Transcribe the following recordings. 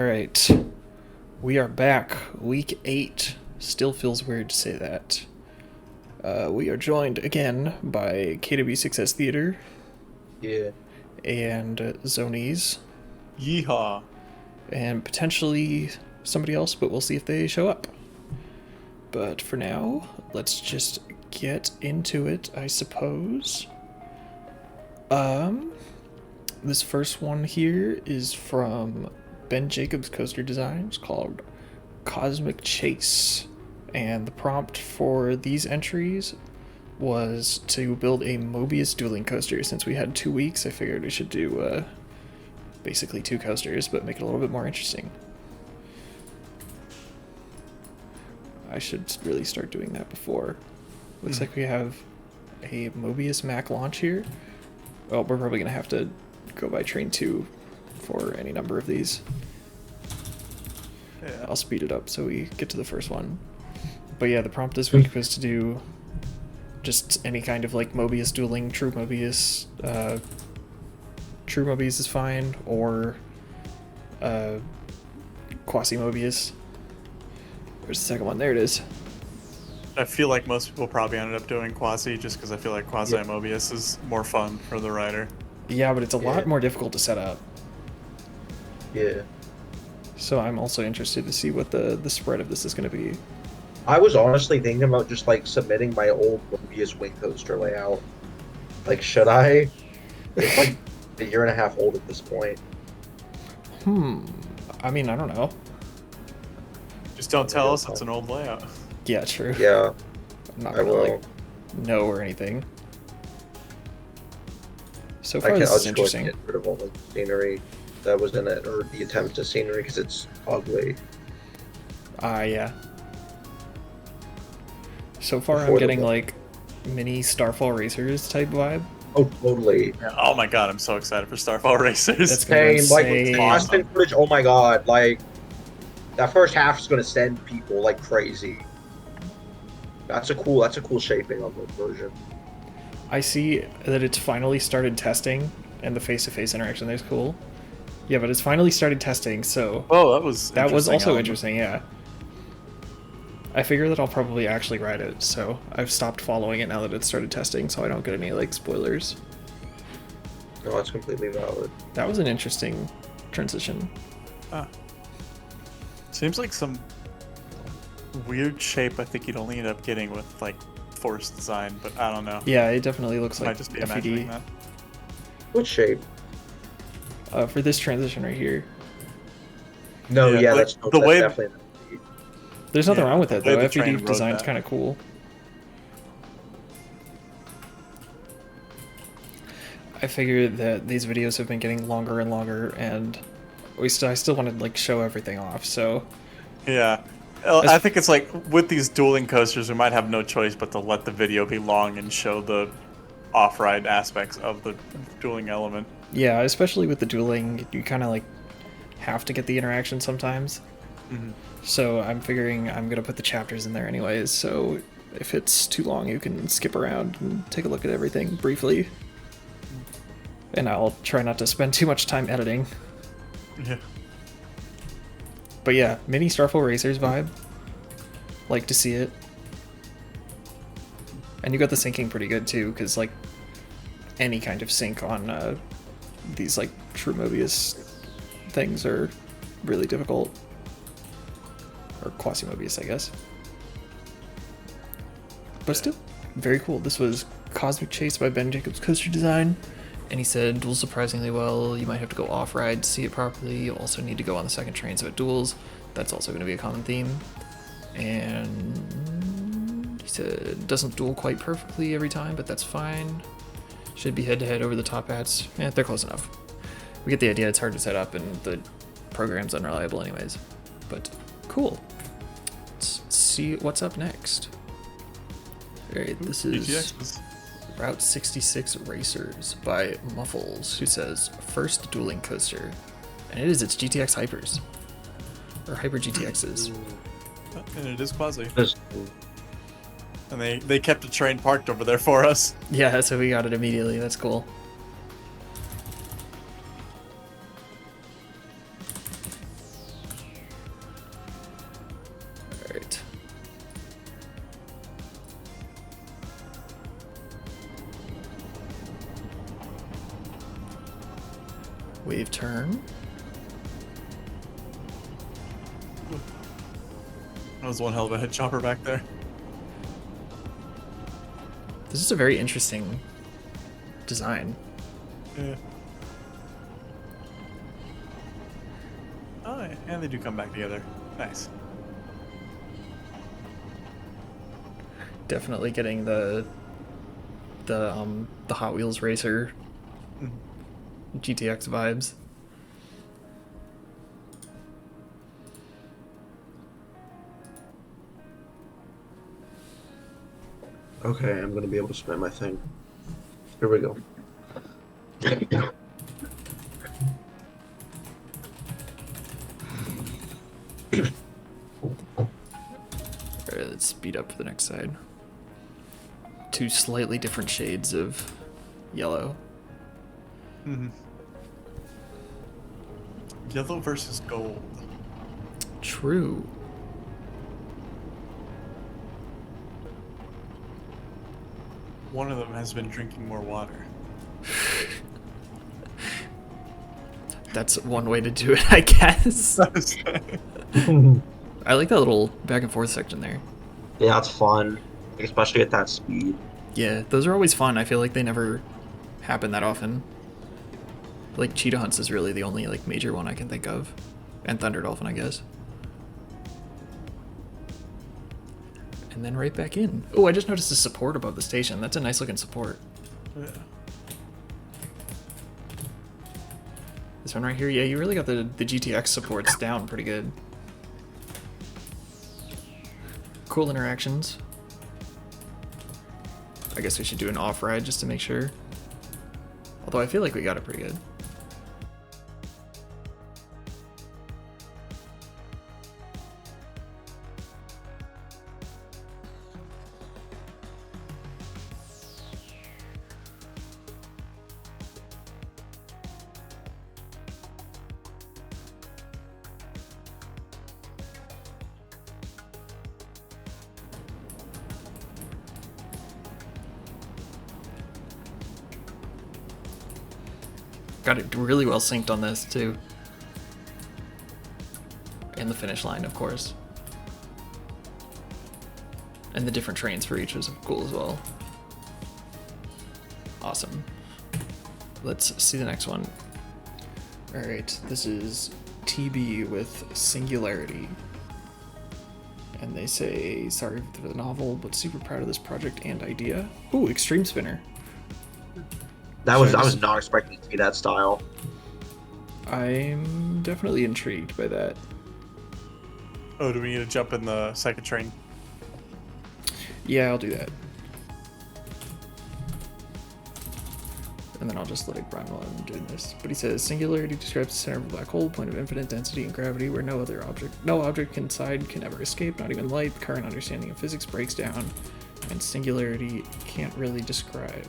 Alright, we are back. Week 8. Still feels weird to say that. We are joined again by KW6S Theater. Yeah. And Zonies. Yeehaw. And potentially somebody else, but we'll see if they show up. But for now, let's just get into it, I suppose. This first one here is from Ben Jacobs Coaster Designs called Cosmic Chase. And the prompt for these entries was to build a Möbius dueling coaster. Since we had 2 weeks, I figured we should do basically 2 coasters, but make it a little bit more interesting. I should really start doing that before. Looks like we have a Möbius Mac launch here. Well, we're probably going to have to go by train 2 for any number of these. Yeah. I'll speed it up so we get to the first one. But yeah, the prompt this week was to do just any kind of like Möbius dueling, true Möbius. True Möbius is fine, or quasi Möbius. Where's the second one? There it is. I feel like most people probably ended up doing quasi just because I feel like quasi Möbius is more fun for the rider. Yeah, but it's a lot more difficult to set up. Yeah. So I'm also interested to see what the spread of this is going to be. I was honestly thinking about just like submitting my old Morbius wing coaster layout. Like, should I? It's like a year and a half old at this point. I mean, I don't know. Just don't tell us it's an old layout. Yeah, true. Yeah. I'm not I gonna will. like know or anything. So I far, can, this I'll is just go interesting. and get rid of all the scenery that was in it, or the attempt at scenery, because it's ugly. Yeah. So far, I'm Before the getting book. like mini Starfall Racers type vibe. Oh, totally. Yeah. Oh my god, I'm so excited for Starfall Racers. That's gonna be Same, like, insane. Austin footage, oh my god, like, that first half is going to send people like crazy. That's a cool shaping on the version. I see that it's finally started testing, and the face-to-face interaction there's cool. Yeah, but it's finally started testing, so Oh, that was also element. interesting. Yeah. I figure that I'll probably actually ride it, so I've stopped following it now that it's started testing, so I don't get any like spoilers. No, that's completely valid. That was an interesting transition. Seems like some weird shape I think you'd only end up getting with like force design, but I don't know. Yeah, it definitely looks Might like just be imagining FED. that. What shape? For this transition right here. No, Yeah, yeah, like, that's the way- definitely. There's nothing Yeah, wrong with the it way though. the train FED wrote design's that. kind of cool. I figure that these videos have been getting longer and longer, and I still want to like show everything off. So Yeah. I think it's like with these dueling coasters, we might have no choice but to let the video be long and show the off-ride aspects of the dueling element. yeah, especially with the dueling, you kind of like have to get the interaction sometimes. So I'm figuring I'm gonna put the chapters in there anyways. So if it's too long, you can skip around and take a look at everything briefly. And I'll try not to spend too much time editing. Yeah. But yeah, mini Starfall Racers vibe. Like to see it. And you got the syncing pretty good too, because like any kind of sync on these like true Möbius things are really difficult. Or quasi Möbius, I guess. But still, very cool. This was Cosmic Chase by Ben Jacobs Coaster Design. And he said, duels surprisingly well. You might have to go off-ride to see it properly. You also need to go on the second train so it duels. That's also going to be a common theme. And he said, it doesn't duel quite perfectly every time, but that's fine. Should be head-to-head over the top hats. Yeah, they're close enough. We get the idea. It's hard to set up, and the program's unreliable anyways. But cool. Let's see what's up next. Alright, this is GTXs. Route 66 Racers by Muffels, who says, first dueling coaster. And it is its GTX Hypers. Or Hyper GTXs. And it is quasi. Just- And they kept a train parked over there for us. Yeah, so we got it immediately. That's cool. Alright. Wave turn. That was one hell of a head chopper back there. This is a very interesting design. Yeah. Oh, yeah. And they do come back together. Nice. Definitely getting the Hot Wheels racer GTX vibes. Okay, I'm gonna be able to spin my thing. Here we go. Alright, let's speed up for the next side. Two slightly different shades of yellow. Yellow versus gold. True. One of them has been drinking more water. That's one way to do it, I guess. I like that little back and forth section there. Yeah, it's fun, especially at that speed. Yeah, those are always fun. I feel like they never happen that often. Like Cheetah Hunts is really the only like major one I can think of, and Thunder Dolphin, I guess. And then right back in. Oh, I just noticed the support above the station. That's a nice looking support. Yeah. This one right here, yeah, you really got the GTX supports down pretty good. Cool interactions. I guess we should do an off ride just to make sure. Although I feel like we got it pretty good. Got it really well synced on this too. And the finish line, of course. And the different trains for each was cool as well. Awesome. Let's see the next one. Alright, this is TB with Singularity. And they say, sorry for the novel, but super proud of this project and idea. Ooh, Extreme Spinner. I was not expecting to see that style. I'm definitely intrigued by that. Oh, do we need to jump in the second train? Yeah, I'll do that. And then I'll just let it run while I'm doing this. But he says, Singularity describes the center of a black hole, point of infinite density and gravity, where no object inside can ever escape, not even light. The current understanding of physics breaks down, and Singularity can't really describe,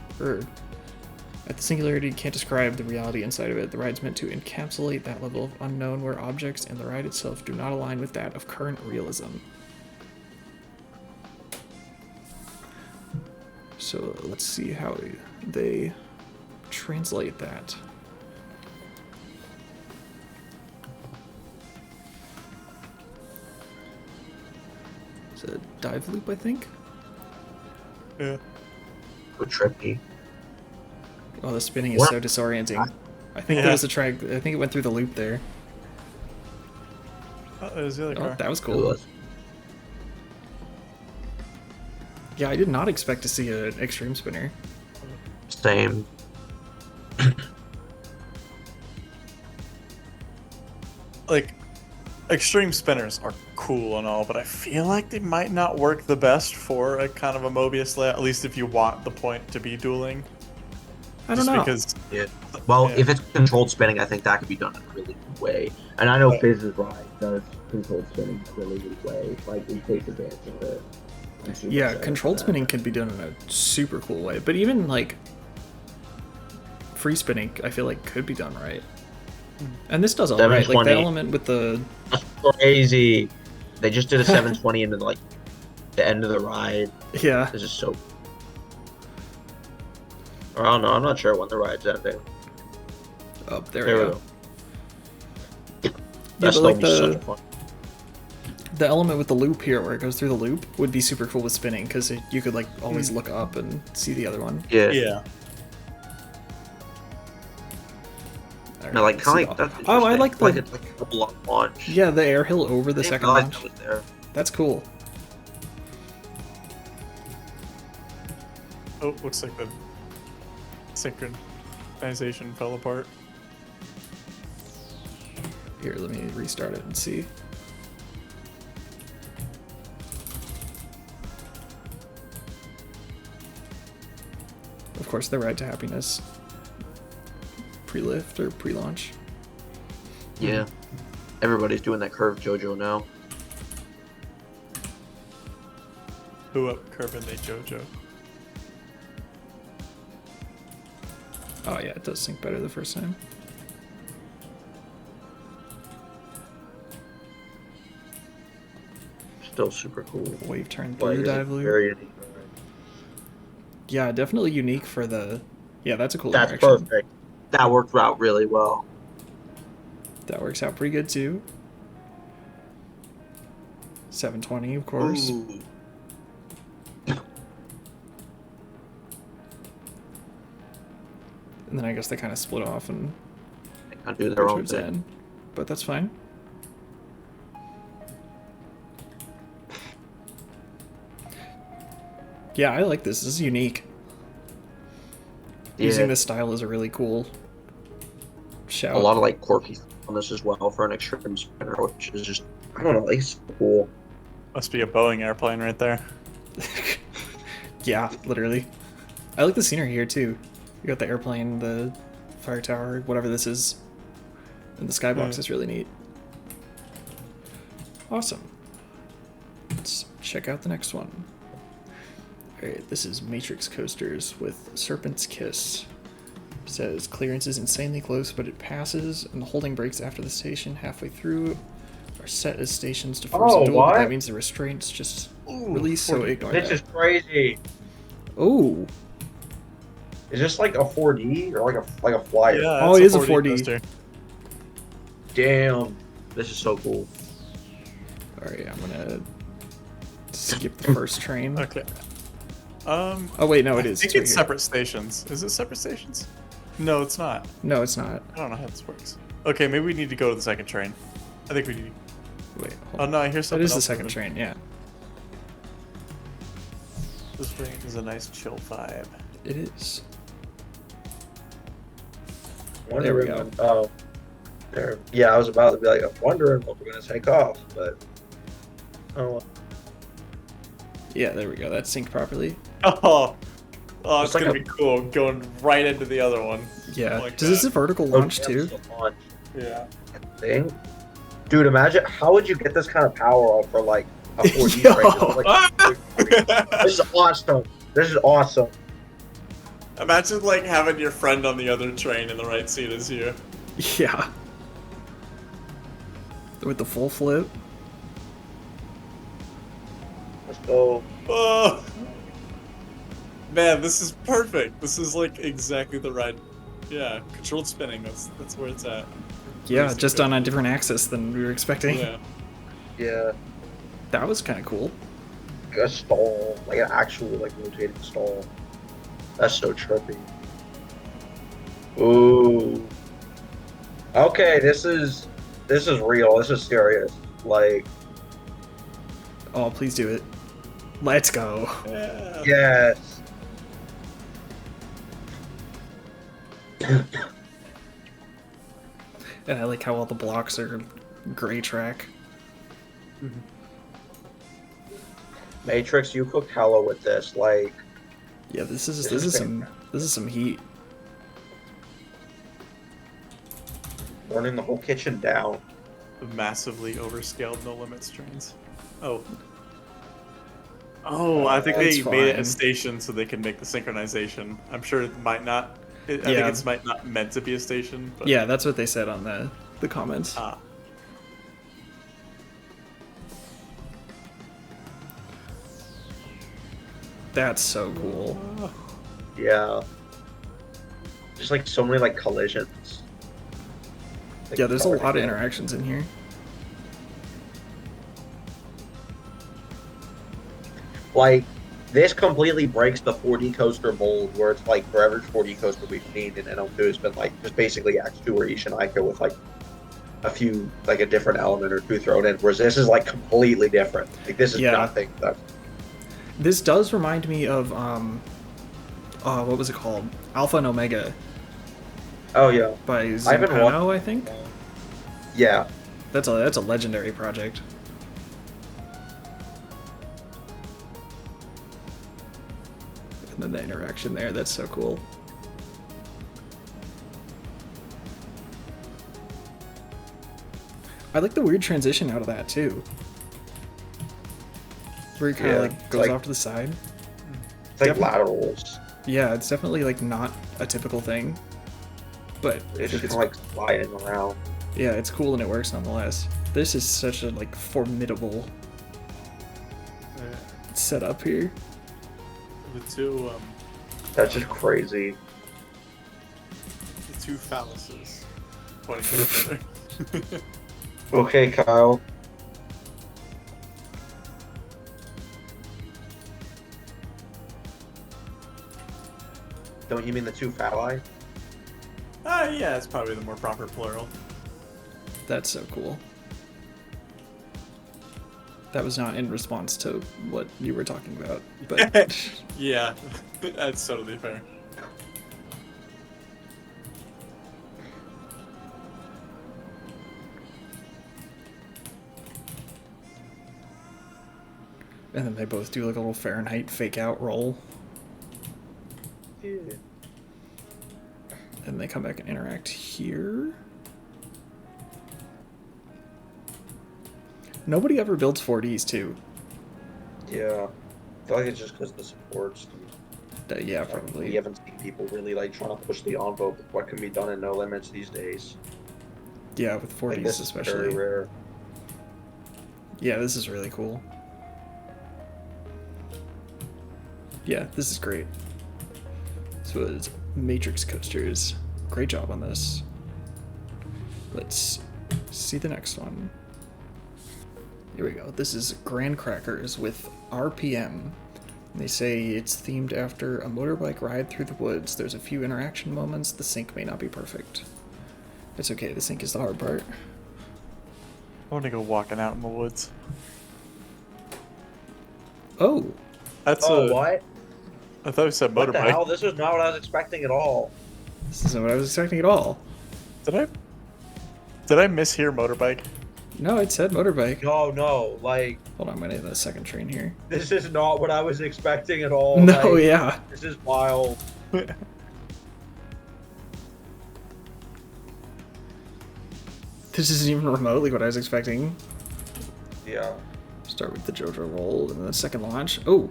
at the Singularity can't describe the reality inside of it. The ride's meant to encapsulate that level of unknown where objects and the ride itself do not align with that of current realism. So let's see how they translate that. It's a dive loop, I think? Yeah. Go trippy. Oh, the spinning is so disorienting. I think there was a track. I think it went through the loop there. Oh, there's the other car. Oh, that was cool. Yeah, I did not expect to see an Extreme Spinner. Same. Like, Extreme Spinners are cool and all, but I feel like they might not work the best for a kind of a Möbius layout, at least if you want the point to be dueling. I don't know. Because, If it's controlled spinning, I think that could be done in a really good way. And I know Fizz's ride does controlled spinning in a really good way. Like, it takes advantage of it. Yeah, controlled spinning could be done in a super cool way, but even like free spinning, I feel like could be done right. And this does all right. Like that element with the That's crazy. They just did a 720 into like the end of the ride. Yeah. This is so. Or I don't know. I'm not sure when the ride's ending. Oh, there we go. That's but like so much fun. the element with the loop here, where it goes through the loop, would be super cool with spinning because you could like always look up and see the other one. Yeah. Yeah. Right, No, like kind of like that's oh, I like the like it's like a double launch. yeah, the air hill over the second launch. That was there. That's cool. Oh, looks like the synchronization fell apart. Here, let me restart it and see. Of course, the ride to happiness pre-lift or pre-launch. Yeah. Everybody's doing that curved JoJo now. Who up curving they JoJo? Oh yeah, it does sync better the first time. Still super cool. Wave turn Like, through it's dive loop. very unique. Yeah, definitely unique for the. Yeah, that's a cool That's interaction. perfect. That worked out really well. That works out pretty good too. 720, of course. Ooh. And then I guess they kind of split off and They kind of do their own towards thing. end. But that's fine. Yeah, I like this. This is unique. Yeah. Using this style is a really cool shout. A lot of like quirky stuff on this as well for an extreme spinner, which is just I don't know, like so cool. Must be a Boeing airplane right there. Yeah, literally. I like the scenery here too. You got the airplane, the fire tower, whatever this is. And the skybox is really neat. Awesome. Let's check out the next one. Alright, this is Matrix Coasters with Serpent's Kiss. It says clearance is insanely close, but it passes, and the holding breaks after the station halfway through are set as stations to force a duel, but that means the restraints just release, so ignore This that. is crazy. Oh, Is this like a 4D or like a flyer? Yeah, Oh, it's it is a 4D 4D. coaster. Damn. This is so cool. alright, I'm gonna skip the first train. Okay. Oh wait, no, it is. I think right it's here. separate stations. Is it separate stations? No, it's not. No, it's not. I don't know how this works. Okay, maybe we need to go to the second train. I think we need. Wait, Oh hold on. no, I hear something. That is the else second moving. train, yeah. This train is a nice chill vibe. It is. Wondering we go. when- oh, there. Yeah, I was about to be like, I'm wondering when we're gonna take off, but oh, well. Yeah, there we go. That's synced properly. Oh, it's It's like gonna a- be cool going right into the other one. Yeah. Like Does this that. a vertical launch too? Launch Yeah. thing. Dude, imagine how would you get this kind of power up for like a 4D Yo. train? Like, this is awesome. This is awesome. Imagine like having your friend on the other train in the right seat as you. Yeah. With the full flip. Let's go. Oh, man, this is perfect. This is like exactly the right. Yeah, controlled spinning. That's where it's at. Yeah, Nice just to on a different axis than we were expecting. Yeah. Yeah, That was kind of cool. like a stall, like an actual like rotating stall. That's so trippy. Ooh. Okay, this is real. This is serious. Like, Oh, please do it. Let's go. Yeah. yes. And I like how all the blocks are gray track. Matrix, you cooked hella with this. Like, Yeah, this is some heat. burning the whole kitchen down. The massively overscaled NoLimits trains. Oh. Oh, I think That's they made it fine. a station so they can make the synchronization. I'm sure it might not. I think Yeah. it's might not meant to be a station. But, Yeah, that's what they said on the comments. Ah. That's so cool. Yeah. Just like so many like collisions. Like, Yeah, there's a starting lot of there. interactions in here. Like, this completely breaks the 4D coaster mold where it's like for every 4D coaster we've seen in NL2 has been like just basically X2 or Ishinika with like a few, like a different element or two thrown in, whereas this is like completely different. Like, this is Yeah. nothing. This does remind me of, what was it called? Alpha and Omega Oh, yeah. by I haven't Xenph, I think? Yeah. That's a legendary project. And then the interaction there, that's so cool. I like the weird transition out of that too. Where he kind of like goes off to the side. It's like laterals. Yeah, it's definitely like not a typical thing. But It's just like sliding around. yeah, it's cool and it works nonetheless. This is such a like formidable setup here. The two That's just crazy. the two phalluses pointing to each other. Okay, Kyle. Don't you mean the two phalli? Yeah, it's probably the more proper plural. That's so cool. That was not in response to what you were talking about, but Yeah, that's totally fair. and then they both do like a little Fahrenheit fake out roll, Yeah. and they come back and interact here. Nobody ever builds 4Ds too. Yeah. I feel like it's just because the supports. Yeah, We probably. haven't seen people really like trying to push the envelope with what can be done in NoLimits these days. Yeah, with 4Ds Like, this is especially. very rare. Yeah, this is really cool. Yeah, this is great. This was Matrix Coasters. Great job on this. Let's see the next one. Here we go. This is Grandcrackers with RPM. They say it's themed after a motorbike ride through the woods. There's a few interaction moments. The sync may not be perfect. It's okay, the sync is the hard part. I want to go walking out in the woods. Oh, That's What? I thought you said What the hell? motorbike. This is not what I was expecting at all. this isn't what I was expecting at all. Did I mishear motorbike? No, it said motorbike. No, like, Hold on, I'm gonna hit the second train here. this is not what I was expecting at all. No, like, yeah. This is wild. This isn't even remotely what I was expecting. Yeah. Start with the JoJo roll and then the second launch. Oh,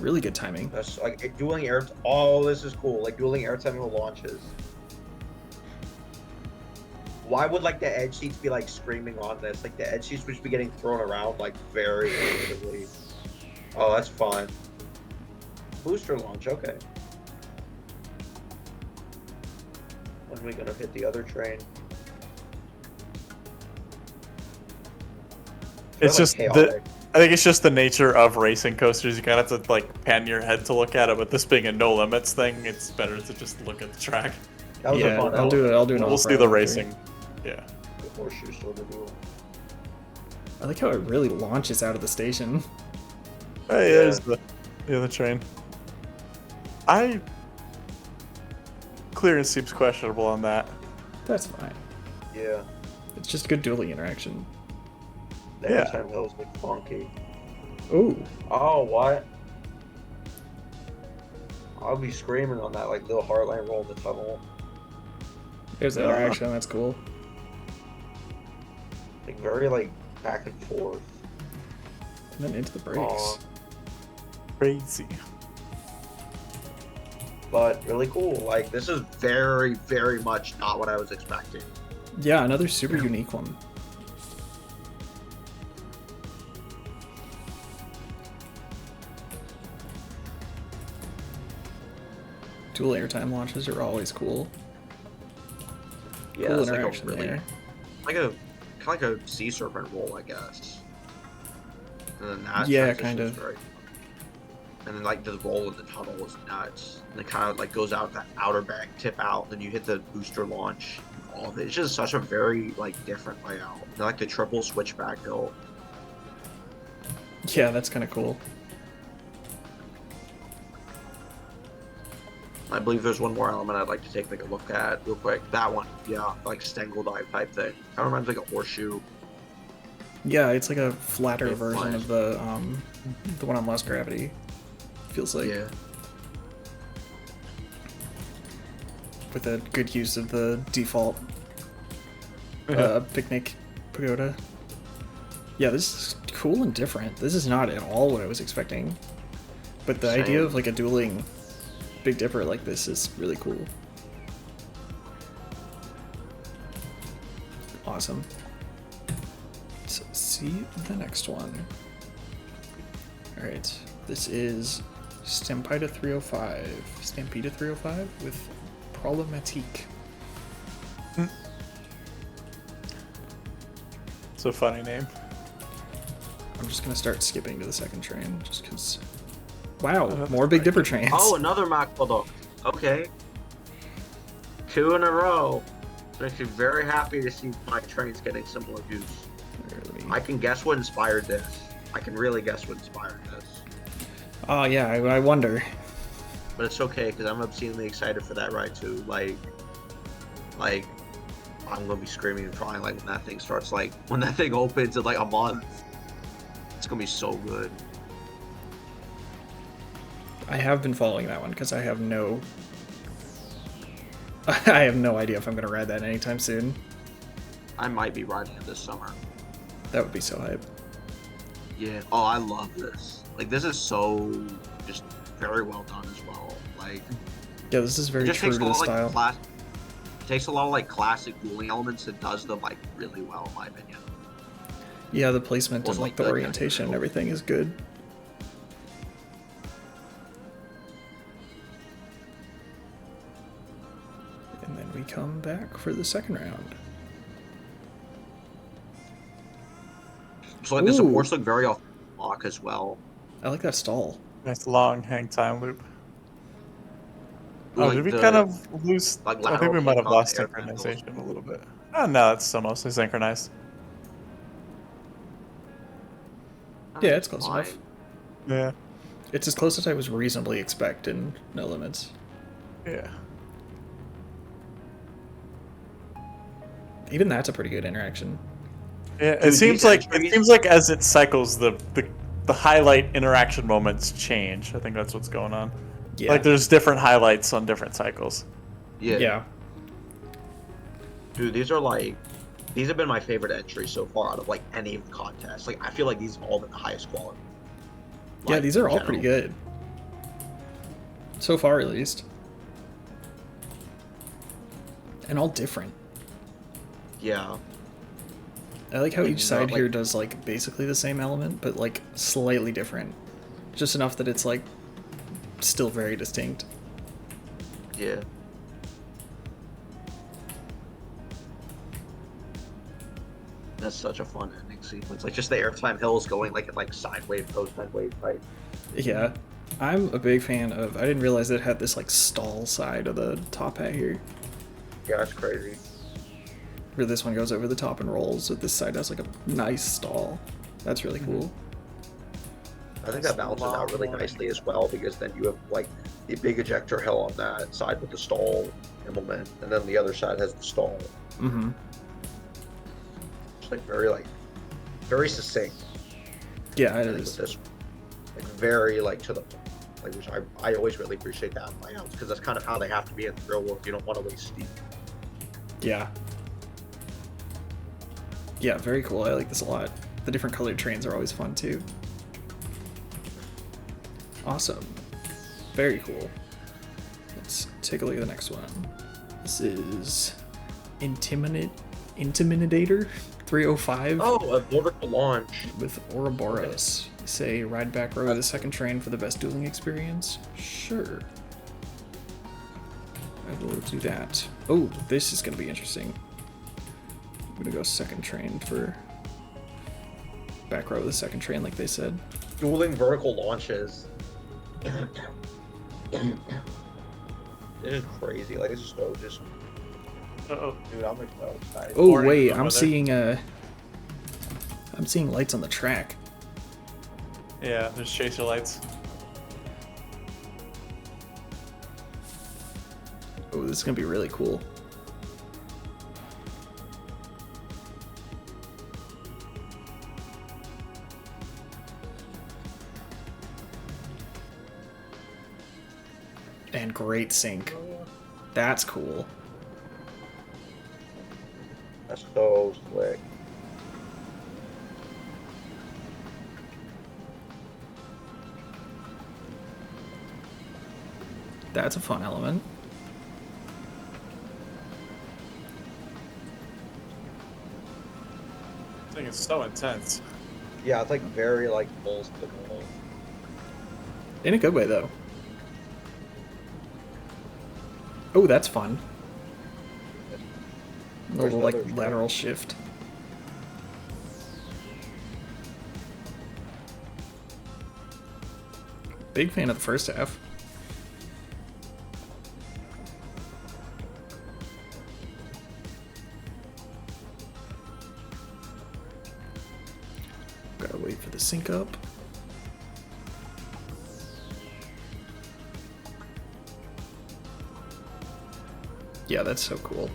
really good timing. That's like dueling air. Oh, this is cool. Like dueling air time launches. Why would like the edge seats be like screaming on this? Like the edge seats would just be getting thrown around like very aggressively. Oh, that's fun. Booster launch, okay. When are we gonna hit the other train? It's They're, just like, the. chaotic. I think it's just the nature of racing coasters. You kind of have to like pan your head to look at it. But this being a no limits thing, it's better to just look at the track. That was a Yeah, fun I'll do it. I'll do an We'll see off-road the after. racing. Yeah. horseshoe sort of duel. I like how it really launches out of the station. Hey, there's the other train. Clearance seems questionable on that. That's fine. Yeah. It's just good dueling interaction. The Yeah. airtime hills look funky. Ooh, Oh, what? I'll be screaming on that like little hardline roll in the tunnel. there's the interaction. That's cool. Like very like back and forth. And then into the brakes. Aw. Crazy. But really cool. Like this is very, very much not what I was expecting. Yeah, another super unique one. Dual airtime launches are always cool. Yeah, Cool it's like a interaction really there. kind of like a sea serpent roll, I guess. And then that Yeah, transition kind is of. very. And then like the roll in the tunnel is nuts. And it kind of like goes out that outer bank, tip out, then you hit the booster launch. All of it. It's just such a very like different layout. And, like the triple switchback build. Yeah, that's kind of cool. I believe there's one more element I'd like to take like a look at real quick. That one, yeah, like Stengle dive type thing. Kind of reminds like a horseshoe. Yeah, it's like a flatter Yeah, version fine. of the one on Lost Gravity. Feels like. Yeah. With a good use of the default picnic pagoda. Yeah, this is cool and different. This is not at all what I was expecting. But the idea Same. of like a dueling Big Dipper like this is really cool. Awesome. Let's see the next one. Alright, this is Stampida 305. Stampida 305 with Problematique. It's a funny name. I'm just gonna start skipping to the second train, just because. Wow, more Big Dipper trains. Oh, another Mac product. Okay. 2 in a row. Makes me very happy to see my trains getting similar use. Here, let me- I can guess what inspired this. I can really guess what inspired this. Oh yeah, I wonder. But it's okay because I'm obscenely excited for that ride too. Like I'm gonna be screaming and crying like when that thing starts. Like when that thing opens in like a month, it's gonna be so good. I have been following that one because I have no idea if I'm gonna ride that anytime soon. I might be riding it this summer. That would be so hype. Yeah. Oh, I love this. Like this is so just very well done as well. Like Yeah, this is very it just true takes to a the lot style. of like it takes a lot of like classic dueling elements and does them like really well in my opinion. Yeah, the placement Also, and like like, the the orientation and everything is good. And then we come back for the second round. So like the Ooh. supports look very off block as well. I like that stall. Nice long hang time loop. Oh, Like did we the- kind of lose? like I think lateral we might have kickoff lost air synchronization a little bit. Oh, no, it's still mostly synchronized. Yeah, it's close Fine. enough. Yeah. It's as close as I was reasonably expect in No Limits. Yeah. Even that's a pretty good interaction. Yeah, Dude, it seems these like entries- as it cycles, the highlight interaction moments change. I think that's what's going on. Yeah. Like there's different highlights on different cycles. Yeah. Yeah. Dude, these have been my favorite entries so far out of like any of the contests. Like I feel like these have all been the highest quality. Yeah, Like, these are in all general. pretty good. So far, at least. And all different. Yeah. I like how Like, each you know, side like- here does like basically the same element, but like slightly different. Just enough that it's like still very distinct. Yeah. That's such a fun ending sequence. Like just the airtime hills going like side wave, post side wave, right? Yeah. I'm a big fan of. I didn't realize it had this like stall side of the top hat here, Yeah, that's crazy. where this one goes over the top and rolls. So this side has like a nice stall. That's really cool. I think that balances out really nicely as well because then you have like the big ejector hill on that side with the stall implement, and then the other side has the stall. Mm-hmm. It's like very succinct. Yeah, I it think with is. this, like very like to the point. Like which I always really appreciate that in layouts because that's kind of how they have to be in the real world. You don't want to waste steam. Yeah. Yeah, very cool. I like this a lot. The different colored trains are always fun too. Awesome. Very cool. Let's take a look at the next one. This is Intimidator 305 Oh, a vertical launch. with Ouroboros. Say ride back row of the second train for the best dueling experience. Sure. I will do that. Oh, this is going to be interesting. I'm going to go second train for back row of the second train, like they said. Dueling vertical launches. It is crazy. Like, it's so just. Uh-oh. Dude, I'm like so excited. Oh Warning wait, from I'm weather. seeing lights on the track. Yeah, there's chaser lights. Oh, this is gonna be really cool. And great sync. That's cool. That's so slick. That's a fun element. I think it's so intense. Yeah, it's like very like balls to the wall. In a good way, though. Oh, that's fun. A There's little, like, another train. lateral shift. Big fan of the first half. Gotta wait for the sync up. Yeah, that's so cool.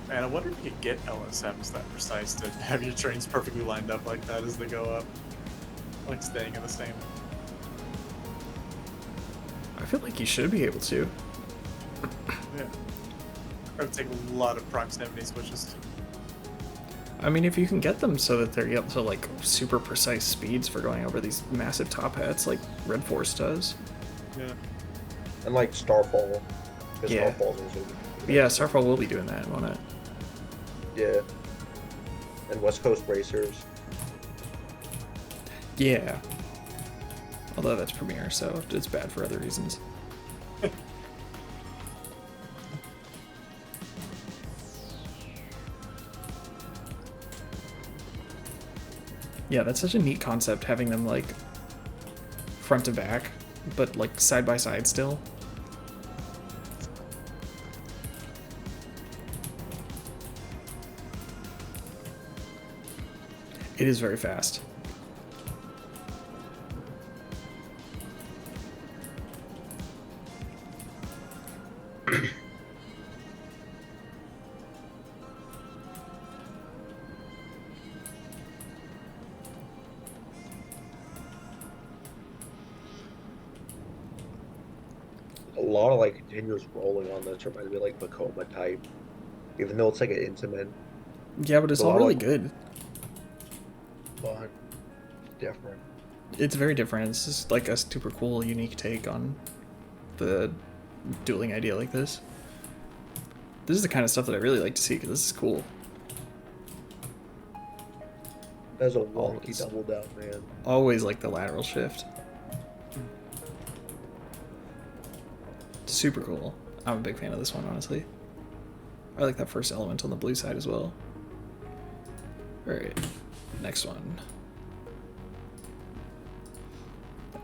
Man, I wonder if you could get LSMs that precise to have your trains perfectly lined up like that as they go up. Like staying in the same. I feel like you should be able to. Yeah. It would take a lot of proximity switches. I mean, if you can get them so that they're able to, like, super precise speeds for going over these massive top hats like Red Force does. Yeah. And like Starfall. Because Yeah. Starfall's also Yeah, Starfall will be doing that, won't it? yeah. And West Coast Racers. Yeah. Although that's Premiere, so it's bad for other reasons. Yeah, that's such a neat concept, having them, like, front to back, but, like, side by side still. It is very fast. A lot of like continuous rolling on this reminds me of like Vekoma type. Even though it's like an intimate, Yeah, but it's a all lot really like- good. but different. It's very different. It's just like a super cool, unique take on the dueling idea like this. This is the kind of stuff that I really like to see, because this is cool. That's a wonky Always. double down, man. Always like the lateral shift. Super cool. I'm a big fan of this one, honestly. I like that first element on the blue side as well. Alright, next one.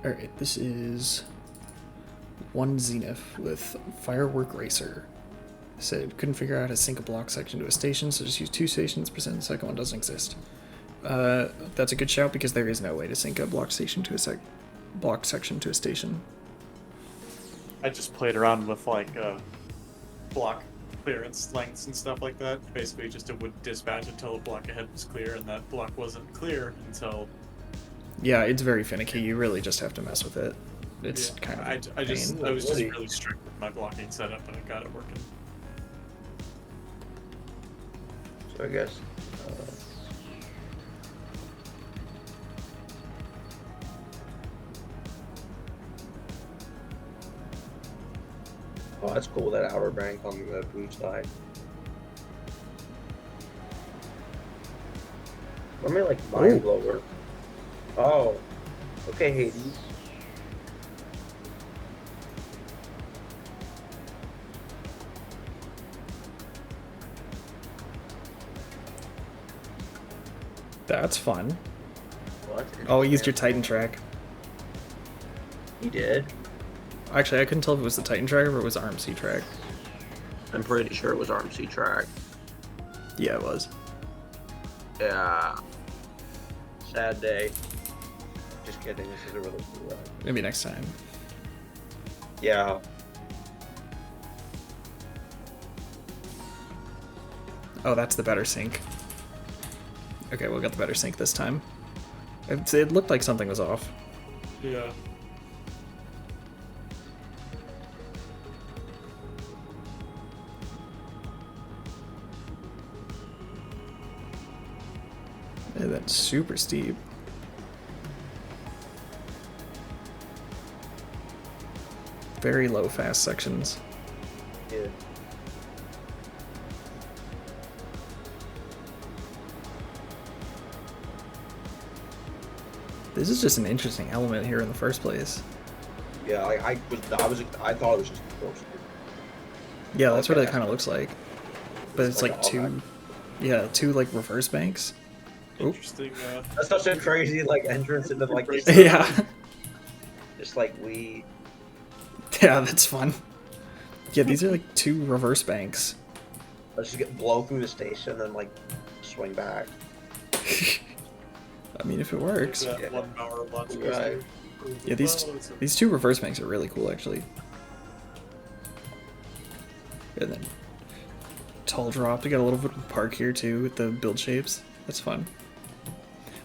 Alright, this is one Xenph with Firework Racer. Said, couldn't figure out how to sync a block section to a station, so just use two stations, pretend the second one doesn't exist. That's a good shout, because there is no way to sync a block station to a block section to a station. I just played around with like block clearance lengths and stuff like that. Basically, just it would dispatch until a block ahead was clear, and that block wasn't clear until. Yeah, it's very finicky. You really just have to mess with it. It's Yeah, kind of I was just Really? really strict with my blocking setup, and I got it working. So I guess. Oh, that's cool. That outer bank on the blue side. Something like Mind Blower. Oh. Okay, Hades. That's fun. What? Oh, he used your Titan track. He did? Actually, I couldn't tell if it was the Titan track or it was the RMC track. I'm pretty sure it was RMC track. Yeah, it was. Yeah. Sad day. Just kidding, this is a really cool ride. Maybe next time. Yeah. Oh, that's the better sync. Okay, we'll get the better sync this time. It looked like something was off. Yeah. And that's super steep. Very low fast sections. Yeah. This is just an interesting element here in the first place. Yeah, I thought it was just a course. Yeah, that's what Okay. it kind of looks like. But it's like two, two like reverse banks. Oop. Interesting. That's such a crazy like entrance into like this. Yeah. Just like we. Yeah, that's fun. Yeah, these are like two reverse banks. Let's just blow through the station and like swing back. I mean, if it works. That Yeah. 1 hour launch. Right. Yeah, these two reverse banks are really cool, actually. And then tall drop to get a little bit of park here too with the build shapes. That's fun.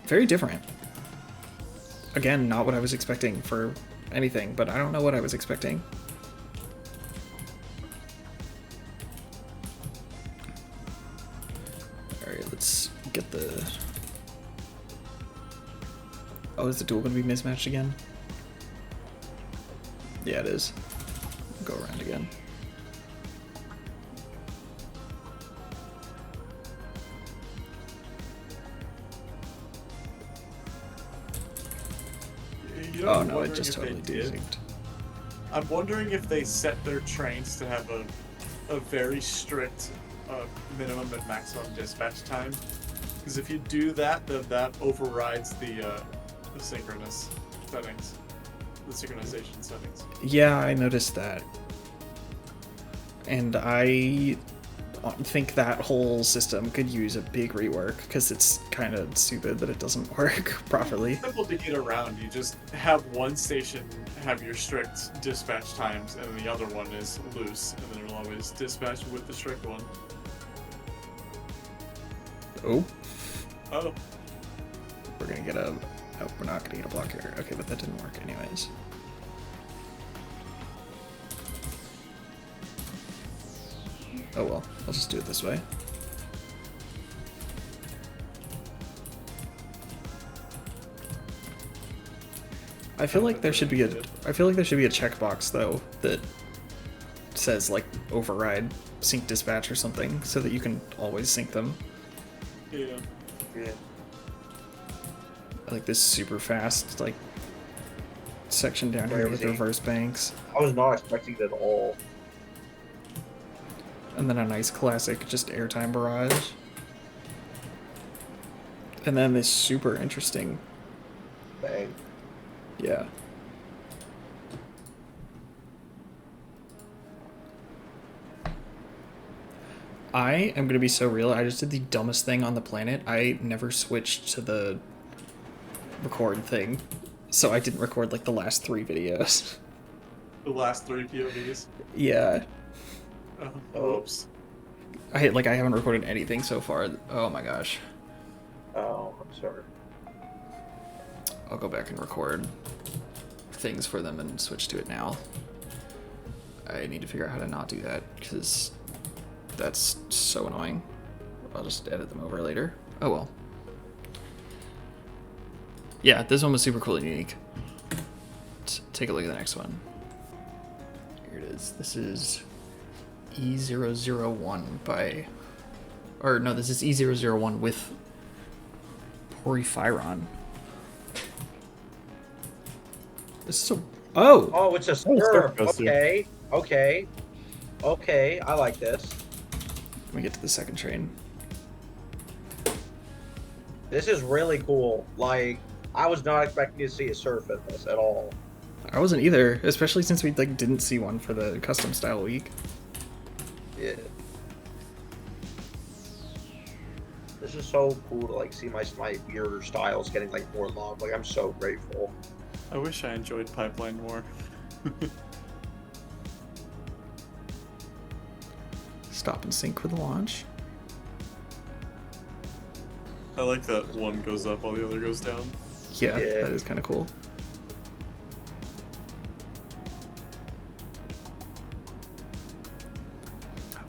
Very different. Again, not what I was expecting for anything, but I don't know what I was expecting. Alright, let's get the... Oh, is the duel going to be mismatched again? Yeah, it is. Go around again. You know, Oh I'm no, it wondering just if totally they did. desynced. I'm wondering if they set their trains to have a very strict minimum and maximum dispatch time. Because if you do that, then that overrides the synchronous settings, the synchronization settings. Yeah, I noticed that. And I think that whole system could use a big rework, because it's kind of stupid that it doesn't work properly. It's simple to get around. You just have one station have your strict dispatch times, and the other one is loose, and then it'll always dispatch with the strict one. Oh, Oh, we're gonna get a... Oh, we're not gonna get a block here. Okay, but that didn't work anyways. Oh well, I'll just do it this way. I feel like there should be a checkbox though that says like override sync dispatch or something so that you can always sync them. yeah. Yeah. Like this super fast like section down here with Crazy. reverse banks, I was not expecting it at all. and then a nice classic just airtime barrage, and then this super interesting, Bang. yeah. I am gonna be so real. I just did the dumbest thing on the planet. I never switched to the record thing, so I didn't record like the last 3 videos. The last 3 POVs. Yeah, Oops. I haven't recorded anything so far. Oh my gosh. Oh, I'm sorry. I'll go back and record things for them and switch to it now. I need to figure out how to not do that because that's so annoying. I'll just edit them over later. Oh well. Yeah, this one was super cool and unique. Let's take a look at the next one. Here it is. This is E001 by... Or no, this is E001 with Porphyrion. This is a... Oh! Oh, it's a Serpent. Okay, okay, okay. I like this. Let me get to the second train. This is really cool. Like, I was not expecting to see a Surf in this at all. I wasn't either, especially since we like didn't see one for the custom style week. Yeah. This is so cool to like see my weirder styles getting like more love. Like, I'm so grateful. I wish I enjoyed Pipeline more. Stop and sync with the launch. I like that one goes up while the other goes down. Yeah, that is kind of cool.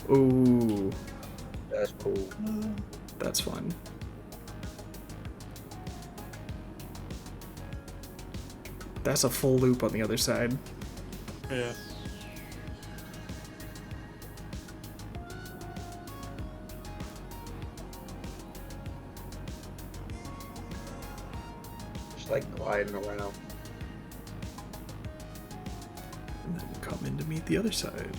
Ooh. That's cool. That's fun. That's a full loop on the other side. Yeah. Just like gliding around. And then come in to meet the other side.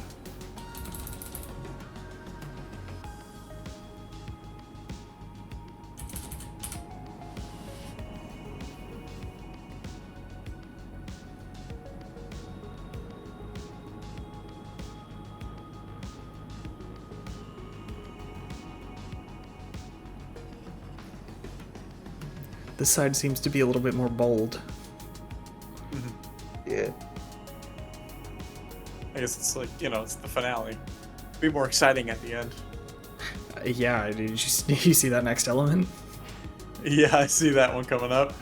This side seems to be a little bit more bold. Yeah. I guess it's like, you know, it's the finale. Be more exciting at the end. Yeah, did you see that next element? Yeah, I see that one coming up.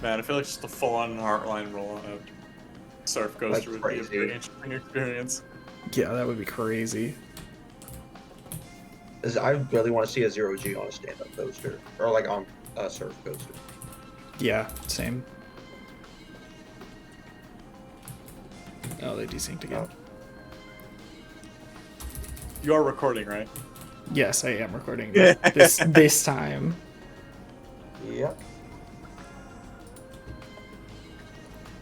Man, I feel like just a full-on Heartline roll on a surf coaster would be a pretty interesting experience. Yeah, that would be crazy. I really want to see a 0G on a stand-up coaster. Or like on a surf coaster. Yeah, same. Oh, they desynced again. You are recording, right? Yes, I am recording this time. Yep.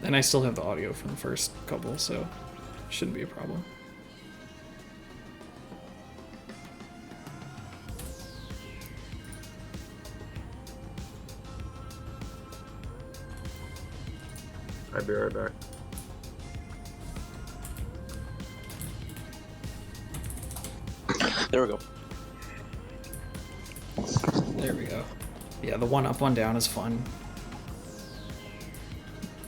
And I still have the audio from the first couple, so shouldn't be a problem. I'll be right back. There we go. There we go. Yeah, the one up, one down is fun.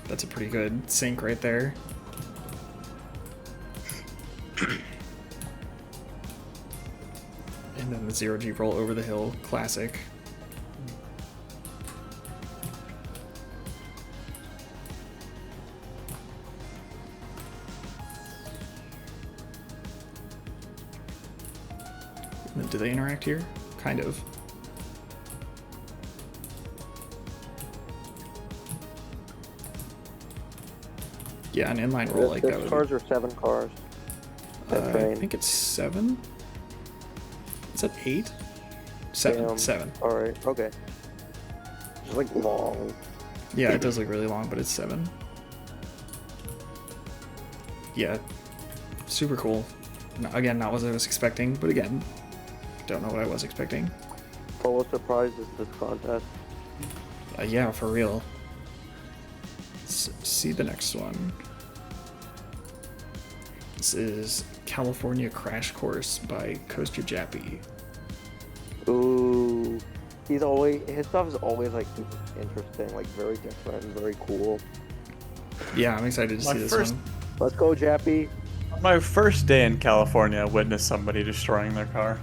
That's a pretty good sync right there. And then the 0G roll over the hill, classic. Do they interact here? Kind of. Yeah, an inline roll like that would cars are 7 cars. I think it's 7. Is that 8? 7. Damn. 7. Alright, okay. It's like long. Yeah, it does look really long, but it's 7. Yeah. Super cool. Again, not what I was expecting, but again, don't know what I was expecting. Full of surprises this contest. Yeah, for real. Let's see the next one. This is California Crash Course by Coaster Jappy. Ooh. His stuff is always like super interesting, like very different, very cool. Yeah, I'm excited to see this one. Let's go, Jappy. My first day in California, I witnessed somebody destroying their car.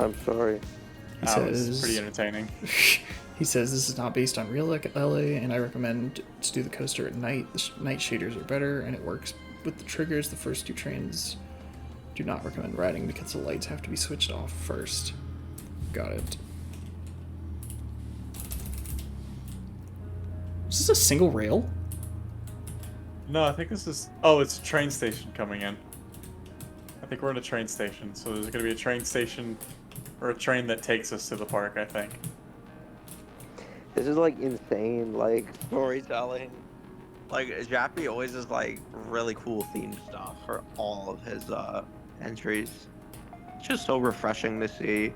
I'm sorry. That was pretty entertaining. He says this is not based on real LA, and I recommend to do the coaster at night. The night shaders are better, and it works with the triggers. The first 2 trains do not recommend riding because the lights have to be switched off first. Got it. Is this a single rail? No, I think this is... Oh, it's a train station coming in. I think we're in a train station, so there's going to be a train station Or a train that takes us to the park, I think. This is like insane, like storytelling. Like Jappy always does like really cool themed stuff for all of his entries. It's just so refreshing to see,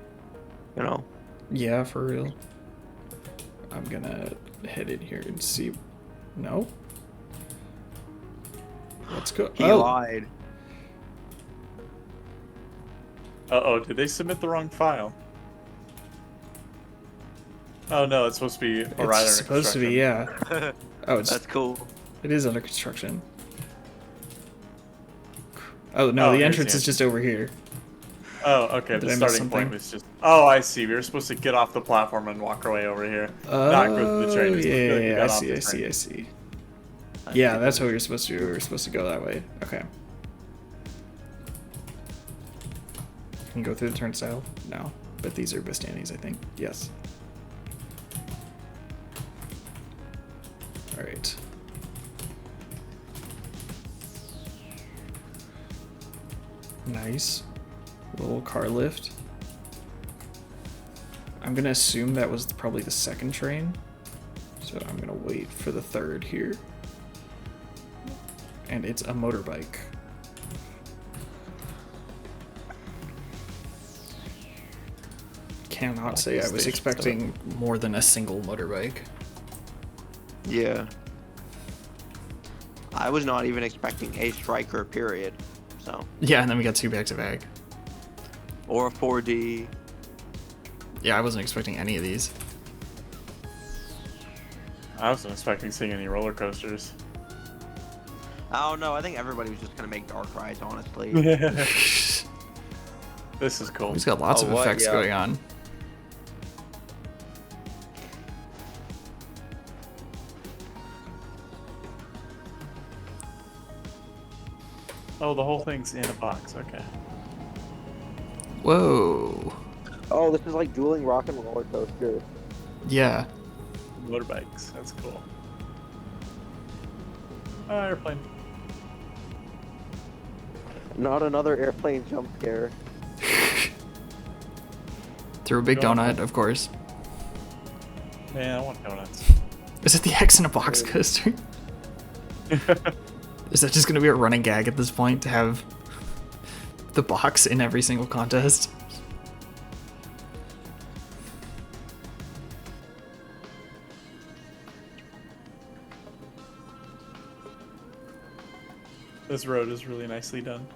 you know. Yeah, for real. I'm gonna head in here and see. No? Let's go. He lied. Uh-oh, did they submit the wrong file? Oh no, it's supposed to be a rider. It's supposed to be, yeah. Oh, That's cool. it is under construction. Oh no, the entrance is just over here. Oh, okay. Did The I miss starting point something? was just. Oh, I see. We were supposed to get off the platform and walk our way over here. Not go through the train. Oh, Just yeah, like we yeah, got I off see, the I see, train. I see. Yeah, that's what we were supposed to do. We were supposed to go that way. Okay. Can you go through the turnstile? No. But these are Bastanis, I think. Yes. Alright. Nice. Little car lift. I'm gonna assume that was probably the second train. So I'm gonna wait for the third here. And it's a motorbike. Cannot say I was Station expecting more than a single motorbike. Yeah. I was not even expecting a striker, period. So. Yeah, and then we got two back to back. Or a 4D. Yeah, I wasn't expecting any of these. I wasn't expecting seeing any roller coasters. I don't know. I think everybody was just gonna make dark rides, honestly. This is cool. He's got lots Oh, of what? effects Yeah. going on. Oh, the whole thing's in a box. Okay. Whoa. Oh, this is like dueling rock and roller coaster. Yeah. Motorbikes. That's cool. Oh, airplane. Not another airplane jump scare. Through a big Going donut, for- of course. Man, I want donuts. Is it the X in a box coaster? Is that just gonna be a running gag at this point to have the box in every single contest? This road is really nicely done.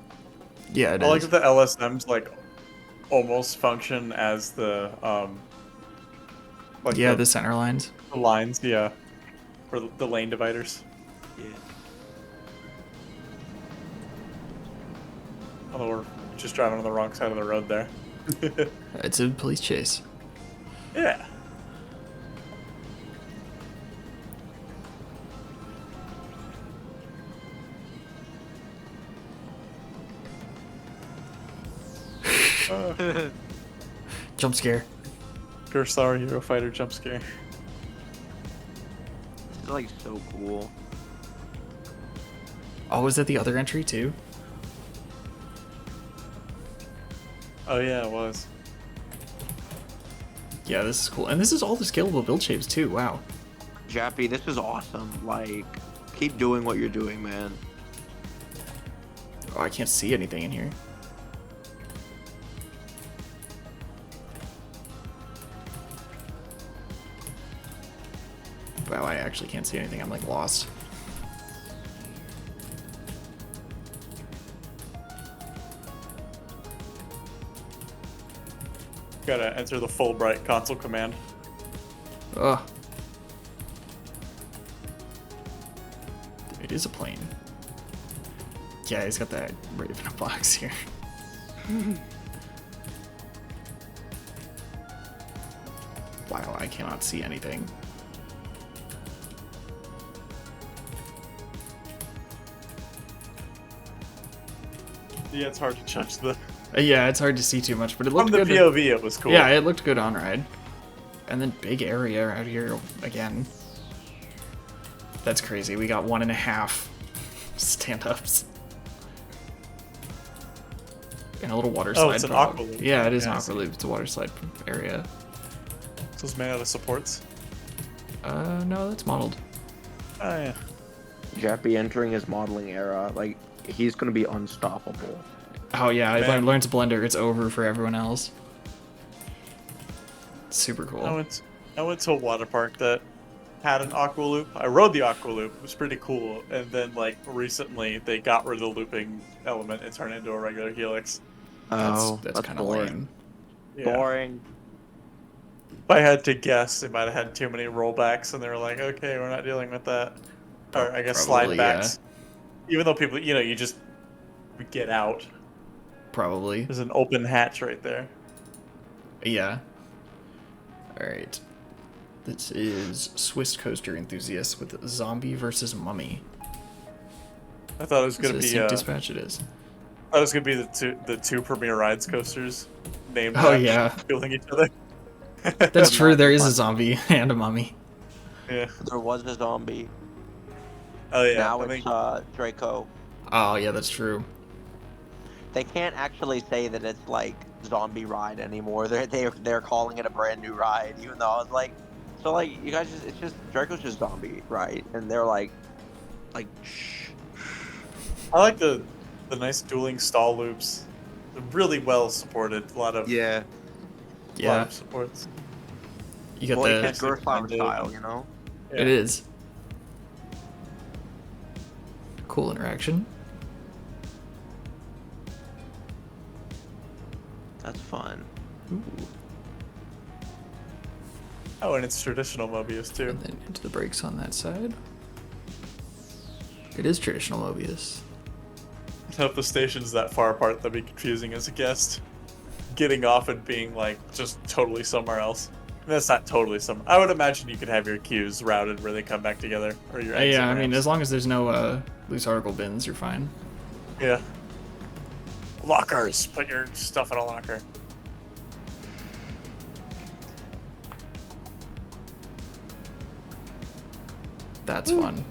Yeah, it I like is. that the LSMs like almost function as the like Yeah, the center lines. the lines, yeah, or the lane dividers. Yeah. Although we're just driving on the wrong side of the road there. It's a police chase. Yeah. Jump scare. Pure Star Hero Fighter jump scare. This is like so cool. Oh, was that the other entry too? Oh yeah, it was. Yeah, this is cool. And this is all the scalable build shapes too. Wow. Jappy, this is awesome. Like, keep doing what you're doing, man. Oh, I can't see anything in here. Wow, I actually can't see anything. I'm like lost. Gotta enter the Fulbright console command. Ugh. It is a plane. Yeah, he's got that right in a box here. Wow, I cannot see anything. Yeah, it's hard to judge the. Yeah, it's hard to see too much, but it looked From the good. POV, it was cool. Yeah, it looked good on ride. And then big area out here again. That's crazy. We got 1.5 stand-ups. And a little water slide. Oh, it's an drop. aqua loop. Yeah, it is Yeah, an I aqua see. loop. It's a water slide area. So it's made out of supports. No, that's modeled. Oh yeah. Jappy entering his modeling era, like he's gonna be unstoppable. Oh yeah, I Man. learned to blender. It's over for everyone else. Super cool. I went to a water park that had an aqua loop. I rode the aqua loop. It was pretty cool. And then like recently they got rid of the looping element and turned it into a regular helix. That's kind of boring. lame. Yeah. Boring. If I had to guess, they might have had too many rollbacks, and they were like, "Okay, we're not dealing with that." Or I guess Probably, slide backs. Even though people, you just get out. Probably. There's an open hatch right there. Yeah. Alright. This is Swiss Coaster Enthusiast with Zombie versus Mummy. I thought it was gonna It's a be. Sync Dispatch it is. I thought it was gonna be the two Premier Rides coasters named Oh, after yeah. fueling each other. That's true, there is a zombie and a mummy. Yeah. There was a zombie. Oh yeah. Now I it's think Draco. Oh, yeah, that's true. They can't actually say that it's like zombie ride anymore. They're calling it a brand new ride, even though I was like, so like you guys it's just Draco's just zombie ride, and they're like shh. I like the nice dueling stall loops. They're really well supported. A lot of Yeah. lot Yeah, of supports. you got Well, the... it's Gerflower style, you know. Yeah. It is. Cool interaction. That's fun. Ooh. Oh, and it's traditional Möbius too. And then into the brakes on that side. It is traditional Möbius. If the station's that far apart, that'd be confusing as a guest. Getting off and being like just totally somewhere else. That's not totally somewhere. I would imagine you could have your queues routed where they come back together, or your exit Yeah, I mean, ramps. as long as there's no loose article bins, you're fine. Yeah. Lockers. Put your stuff in a locker. That's fun.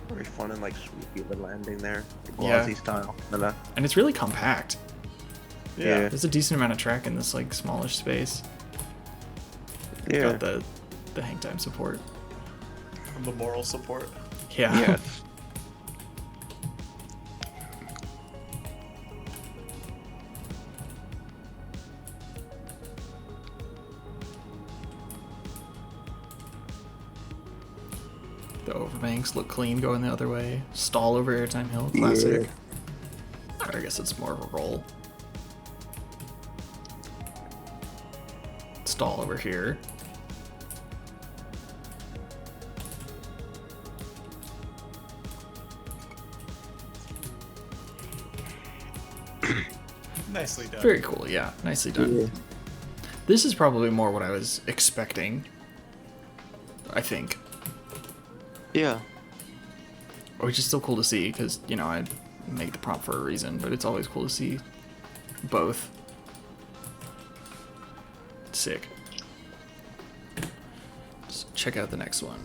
Very fun and like sweet the landing there, Yeah. Aussie style. And it's really compact. Yeah. There's a decent amount of track in this like smallish space. Yeah. Got the hang time support. And the moral support. Yeah. Yes. The overbanks look clean going the other way. Stall over airtime hill, classic. Or I guess it's more of a roll. Stall over here. Nicely done. Very cool, yeah. Nicely done. This is probably more what I was expecting. I think. Yeah. Which is still cool to see, because, you know, I make the prompt for a reason, but it's always cool to see both. Sick. So check out the next one.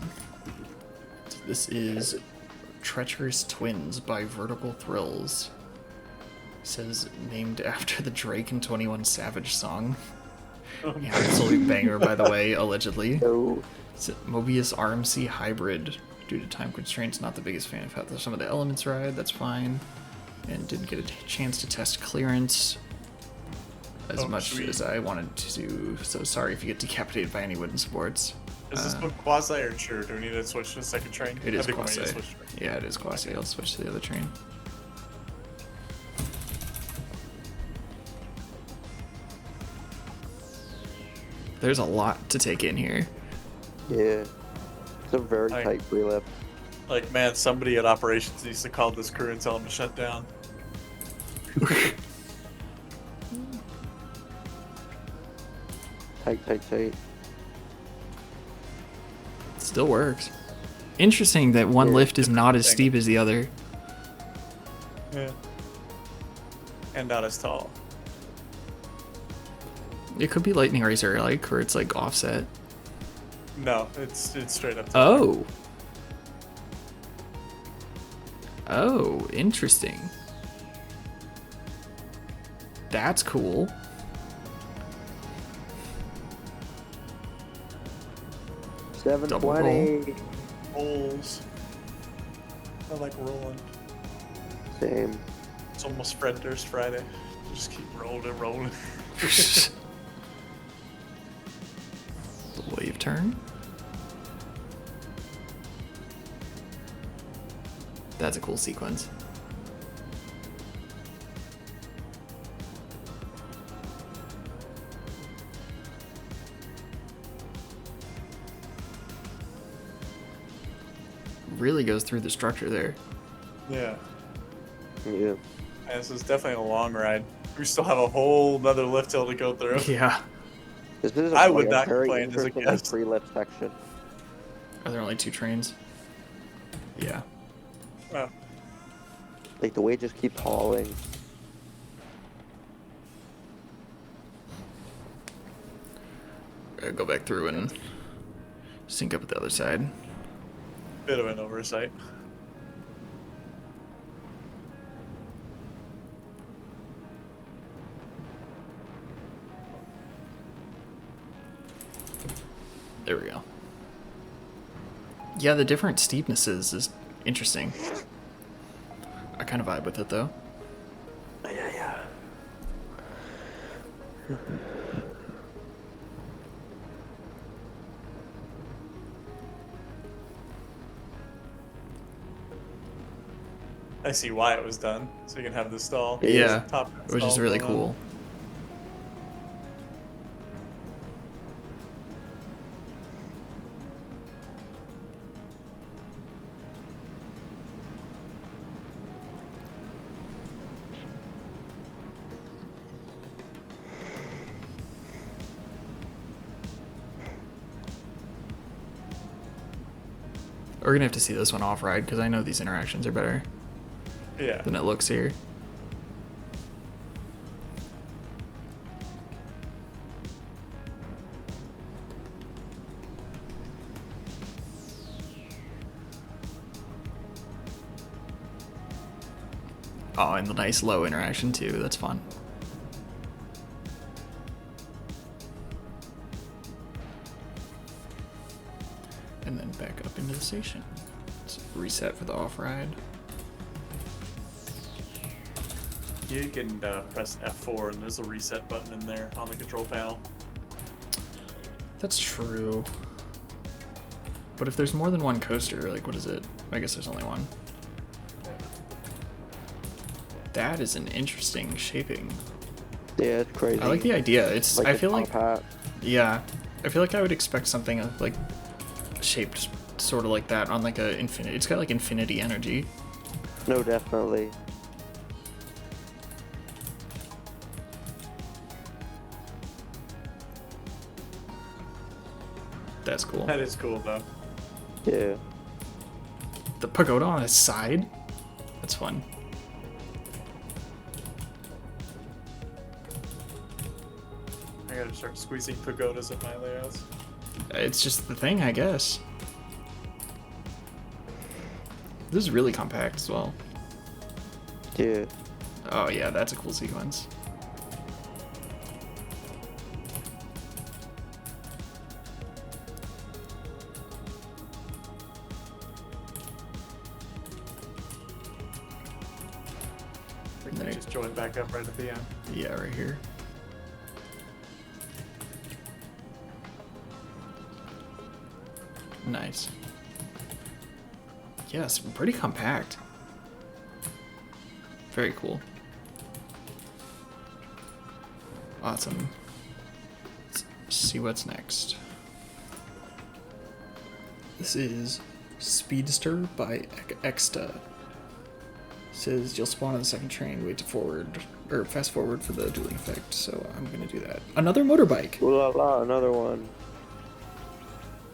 This is Treacherous Twins by Vertical Thrills. It says, named after the Drake and 21 Savage song. Yeah, absolute banger, by the way, allegedly. So, It's a Möbius RMC hybrid. Due to time constraints, not the biggest fan of how some of the elements ride, that's fine. And didn't get a chance to test clearance as much sweet. as I wanted to, so sorry if you get decapitated by any wooden supports. Is this one quasi or true? Do we need to switch to the second train? It is I think we need to quasi. switch to- Yeah, it is quasi. I'll switch to the other train. There's a lot to take in here. yeah. It's a very Like- tight pre-lip. Like, man, somebody at operations needs to call this crew and tell them to shut down. Tight. Still works. Interesting that one Yeah. lift is not as steep as the other. Yeah. and not as tall. It could be Lightning Racer, like, where it's like offset. No, it's straight up. Oh. Oh, interesting. That's cool. $720. Rolls. I like rolling. Same. It's almost Fred Durst Friday. Just keep rolling and rolling. The wave turn. That's a cool sequence. Really goes through the structure there. Yeah. Yeah. And this is definitely a long ride. We still have a whole nother lift hill to go through. Yeah. This is I would a not very complain as a interesting guest. pre-lift section. Are there only 2 trains? Yeah. Oh, Like the way it just keeps hauling. Go back through and sync up with the other side. bit of an oversight. There we go. Yeah, the different steepnesses is interesting. I kind of vibe with it though. Yeah. I see why it was done, so you can have the stall. Yeah, Top which is stall really going on. cool. We're gonna have to see this one off ride because I know these interactions are better Yeah. than it looks here. Oh, and the nice low interaction too. That's fun. And then back up into the station. Let's reset for the off ride. You can press F4 and there's a reset button in there on the control panel. That's true. But if there's more than one coaster, like what is it? I guess there's only one. That is an interesting shaping. Yeah, it's crazy. I like the idea. It's Like I the feel like top hat. yeah. I feel like I would expect something like shaped sort of like that on like a infinite. It's got like infinity energy. No, definitely. That's cool. That is cool though. Yeah. The pagoda on its side. That's fun. I gotta start squeezing pagodas in my layouts. It's just the thing, I guess. This is really compact as well. Yeah. Oh yeah, that's a cool sequence. I think I just joined back up right at the end. Yeah, right here. Nice. Yes, pretty compact. Very cool. Awesome. Let's see what's next. This is Speedster by Extaa. Says you'll spawn on the second train, wait to forward or fast forward for the dueling effect. So I'm gonna do that. Another motorbike. Ooh la la, another one.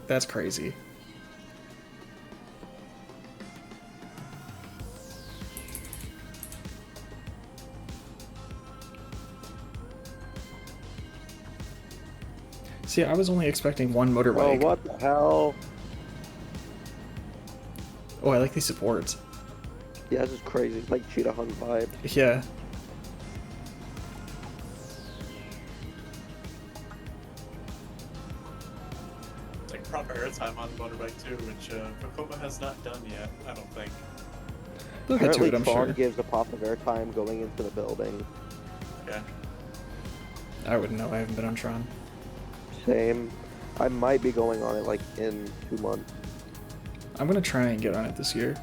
That's crazy. See, I was only expecting one Oh, motorbike. what the hell? Oh, I like these supports. Yeah, this is crazy. It's like Cheetah Hunt vibe. Yeah. It's like proper airtime on the motorbike too, which Vekoma has not done yet, I don't think. They'll get to Apparently, it, I'm Tron sure. gives a pop of airtime going into the building. Okay. I wouldn't know. I haven't been on Tron. Same. I might be going on it like in 2 months. I'm gonna try and get on it this year.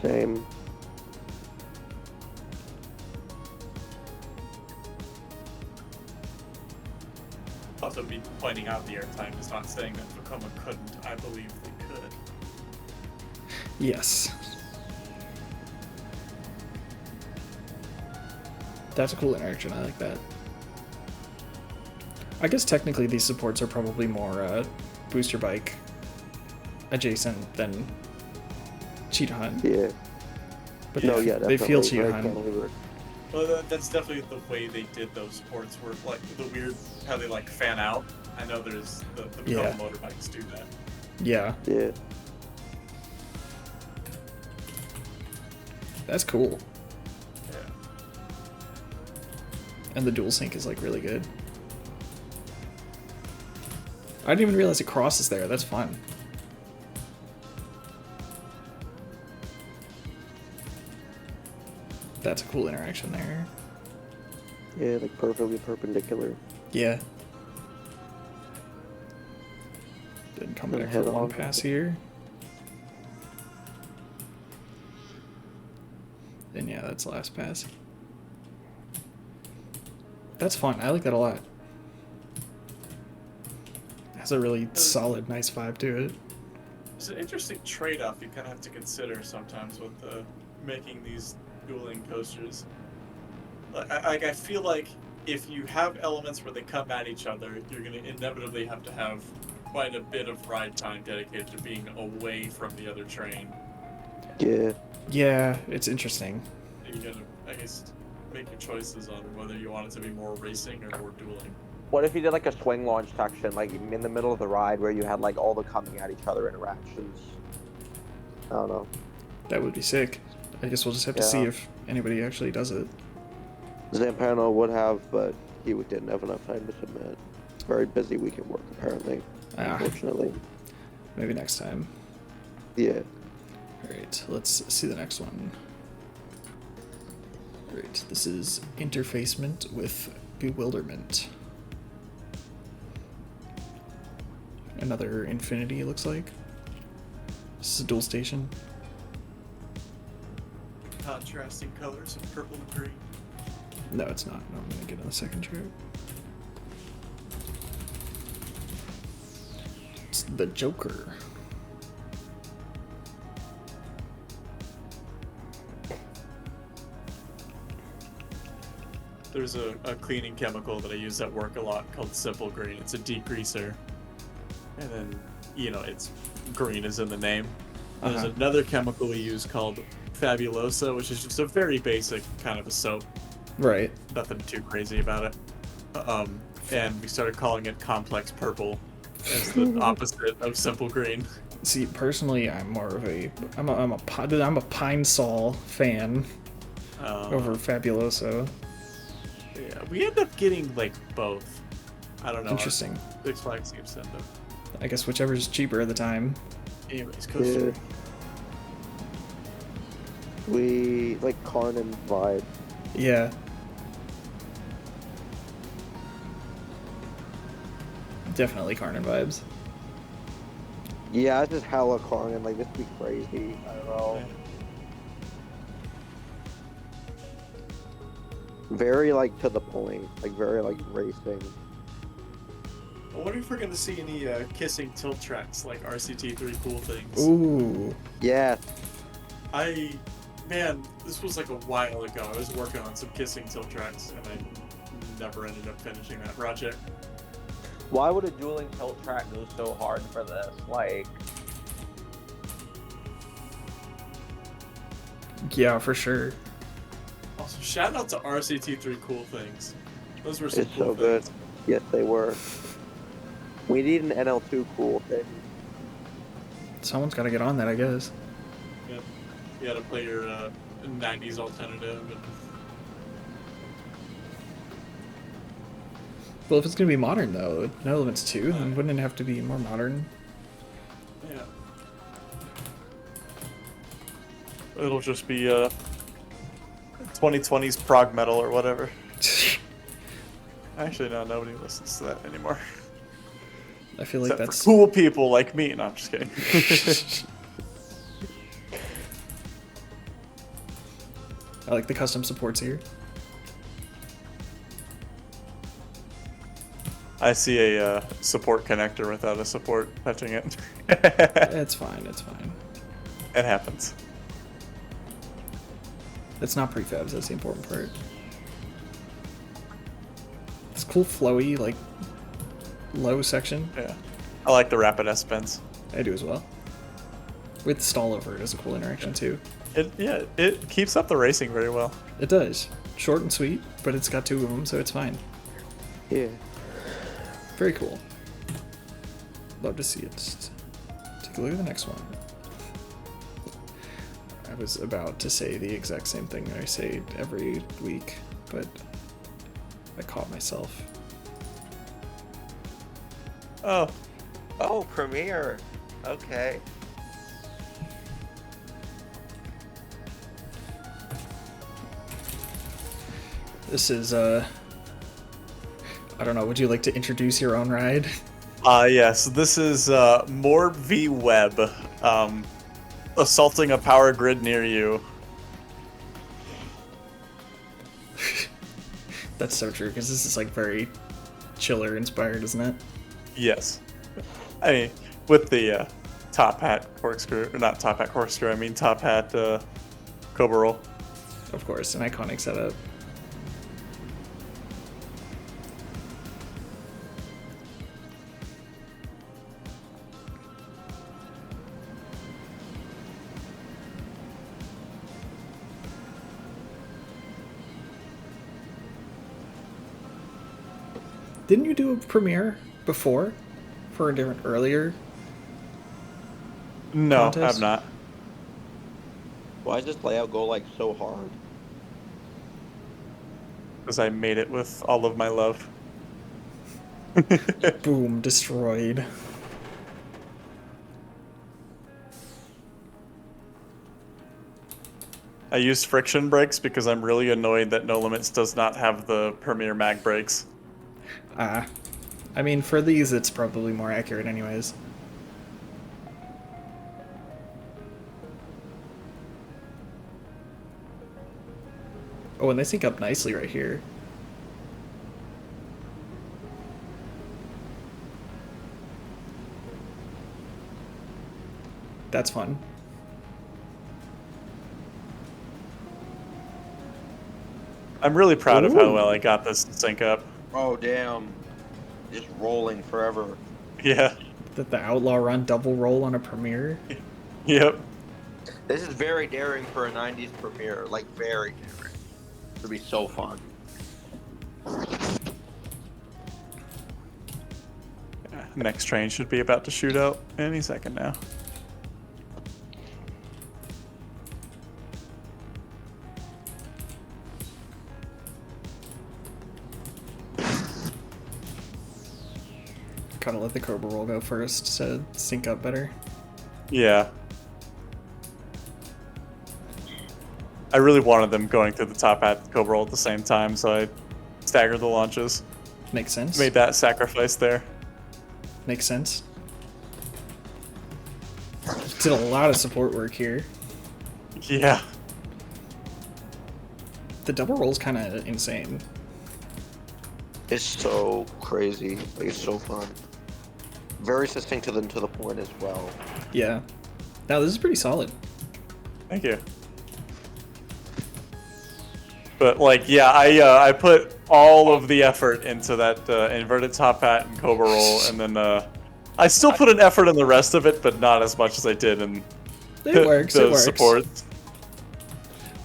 Same. Also, me pointing out the airtime is not saying that Vekoma couldn't. I believe they could. Yes. That's a cool interaction. I like that. I guess technically these supports are probably more booster bike adjacent than Cheetah Hunt. Yeah. But No, they, yeah, they feel definitely. Cheetah Very Hunt. cantilever. Well, that's definitely the way they did those sports. Were like the weird how they like fan out. I know there's the Yeah. motorbikes do that. Yeah, Yeah. that's cool. Yeah. And the dual sync is like really good. I didn't even realize it crosses there. That's fun. That's a cool interaction there. Yeah, like perfectly perpendicular. Yeah. Didn't come And back head for one on. pass here. And yeah, that's the last pass. That's fun. I like that a lot. Has a really solid, nice vibe to it. It's an interesting trade-off you kind of have to consider sometimes with making these dueling coasters. I feel like if you have elements where they come at each other, you're going to inevitably have to have quite a bit of ride time dedicated to being away from the other train. Yeah. Yeah, it's interesting. You got to, I guess, make your choices on whether you want it to be more racing or more dueling. What if you did like a swing launch section, like in the middle of the ride, where you had like all the coming at each other interactions? I don't know. That would be sick. I guess we'll just have to see Yeah. if anybody actually does it. Zampano would have, but he didn't have enough time to submit. Very busy week at work, apparently. Ah, Unfortunately. maybe next time. Yeah. Alright, let's see the next one. Alright, this is Interfacement with Bewilderment. Another Infinity, it looks like. This is a dual station. Contrasting colors of purple and green. No, it's not. No, I'm gonna get on the second chart. It's the Joker. There's a cleaning chemical that I use at work a lot called Simple Green. It's a degreaser. And then, you know, it's green is in the name. There's Uh-huh. another chemical we use called Fabulosa, which is just a very basic kind of a soap. Right. Nothing too crazy about it. And we started calling it Complex Purple as the opposite of Simple Green. See, personally, I'm more of I'm a Pine Sol fan over Fabuloso. Yeah, we end up getting like both. I don't know. Interesting. Six Flags seems to end up. I guess whichever's cheaper at the time. Anyways, Yeah. coaster. We like Karnan vibe. Yeah. Definitely Karnan vibes. Yeah, this is hella Karnan. Like, this would be crazy. I don't know. Very, like, to the point. Like, very, like, racing. I wonder if we're gonna see any kissing tilt tracks like RCT3 Cool Things. Ooh. Yeah. Man, this was like a while ago. I was working on some kissing tilt tracks and I never ended up finishing that project. Why would a dueling tilt track go so hard for this? Like, Yeah, for sure. Also, shout out to RCT3 Cool Things. Those were some it's cool so good. things. Yes, they were. We need an NL2 cool thing. Someone's got to get on that, I guess. Yeah. You gotta play your 90s alternative. And... Well, if it's going to be modern, though, NoLimits 2, then wouldn't it have to be more modern? Yeah. It'll just be 2020's prog metal or whatever. Actually, no, nobody listens to that anymore. I feel like Except that's... for cool people like me. No, I'm just kidding. I like the custom supports here. I see a support connector without a support touching it. It's fine, it's fine. It happens. It's not prefabs, that's the important part. It's cool, flowy, like, low section. Yeah. I like the rapid S bends. I do as well. With the stall over, it is a cool interaction too. It keeps up the racing very well. It does. Short and sweet, but it's got 2 of them, so it's fine. Yeah. Very cool. Love to see it. Take a look at the next one. I was about to say the exact same thing that I say every week, but I caught myself. Oh. Oh, Premiere. Okay. This is, I don't know, would you like to introduce your own ride? Yes, this is Morb v. Webb. Assaulting a power grid near you. That's so true, because this is like very chiller inspired, isn't it? Yes. I mean, with the top hat corkscrew, or not top hat corkscrew, I mean top hat Cobra roll. Of course, an iconic setup. Didn't you do a premiere before for a different earlier? No, contest? I'm not. Why does this layout go like so hard? Because I made it with all of my love. Boom, destroyed. I used friction brakes because I'm really annoyed that NoLimits does not have the Premier mag brakes. I mean, for these, it's probably more accurate anyways. Oh, and they sync up nicely right here. That's fun. I'm really proud of how Ooh. well I got this to sync up. Oh, damn. Just rolling forever. Yeah. That the Outlaw Run double roll on a premiere. Yep. This is very daring for a 90s premiere. Like, very daring. It'll be so fun. Next train should be about to shoot out any second now. Gotta let the Cobra roll go first to sync up better. Yeah. I really wanted them going through the top hat Cobra roll at the same time, so I staggered the launches. Makes sense. Made that sacrifice there. Makes sense. Did a lot of support work here. Yeah. The double roll's kind of insane. It's so crazy. Like, it's so fun. Very succinct to the point as well. Yeah. Now this is pretty solid. Thank you. But like, yeah, I put all of the effort into that inverted top hat and Cobra roll, and then I still put an effort in the rest of it, but not as much as I did in It works. It those works. supports.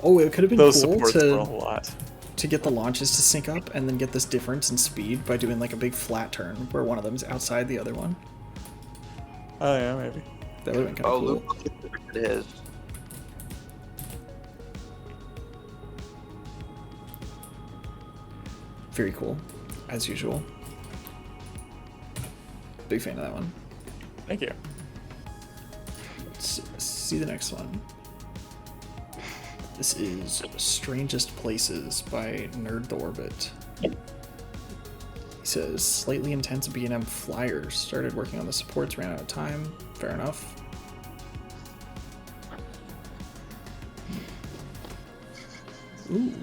Oh, it could have been Those cool supports were a to lot. to get the launches to sync up and then get this difference in speed by doing like a big flat turn where one of them is outside the other one. Oh yeah, maybe. That would have been kind of cool. Luco did his. Very cool, as usual. Big fan of that one. Thank you. Let's see the next one. This is Strangest Places by NerdtheOrbit. He says, slightly intense B&M flyers. Started working on the supports, ran out of time. Fair enough. Ooh.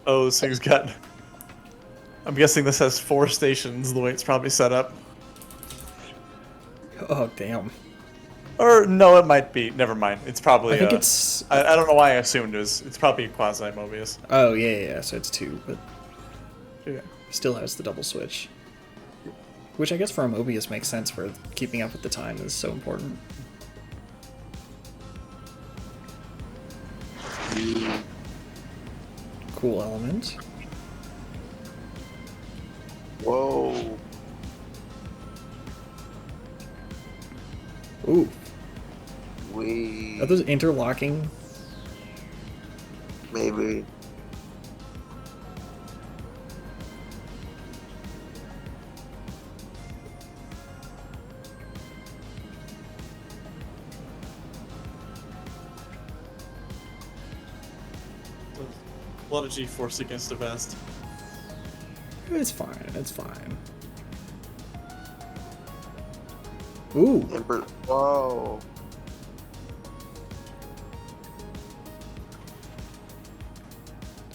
Oh, this thing's got... I'm guessing this has 4 stations, the way it's probably set up. Oh, damn. Or, no, it might be. Never mind. It's probably... I think it's... I don't know why I assumed it was... It's probably quasi-Möbius. Oh, yeah, so it's 2, but... Yeah. Still has the double switch. Which I guess for a Möbius makes sense, for keeping up with the time is so important. Cool element. Whoa. Ooh. We... Are those interlocking? Maybe. A lot of G-force against the best. It's fine, it's fine. Ooh. Whoa.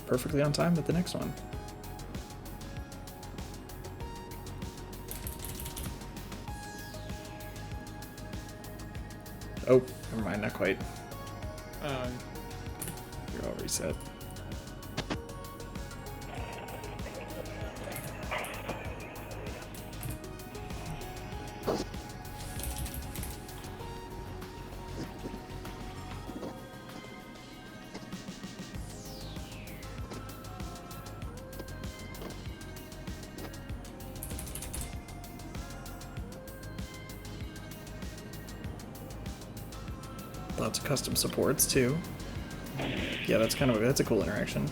Perfectly on time with the next one. Oh, never mind, not quite. You're all reset. Lots of custom supports too. Yeah, that's a cool interaction.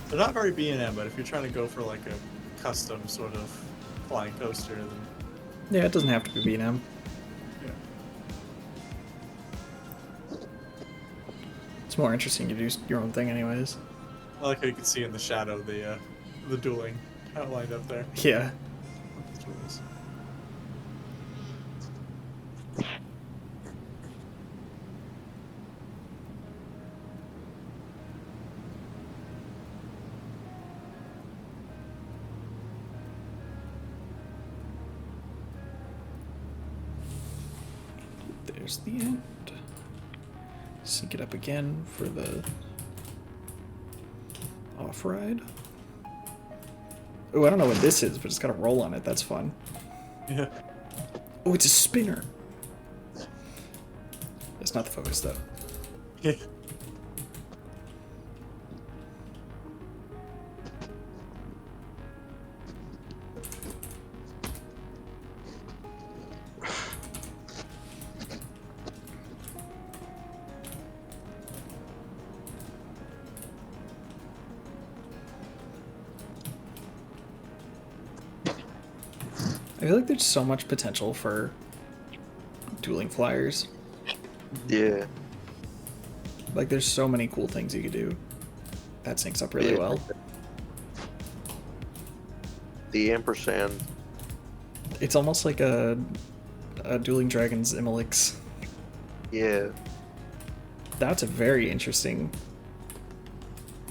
They're not very B&M, but if you're trying to go for like a custom sort of flying coaster, then Yeah, it doesn't have to be B&M. yeah. It's more interesting to do your own thing anyways. I like how you can see in the shadow the dueling outlined up there. Yeah. That's what it is. There's the end. Sync it up again for the off-ride. Oh, I don't know what this is, but it's got a roll on it. That's fun. Yeah. Oh, it's a spinner. That's not the focus, though. Yeah. I feel like there's so much potential for dueling flyers. Yeah. Like, there's so many cool things you could do. That syncs up really well. The ampersand. It's almost like a Dueling Dragons Immolix. Yeah. That's a very interesting,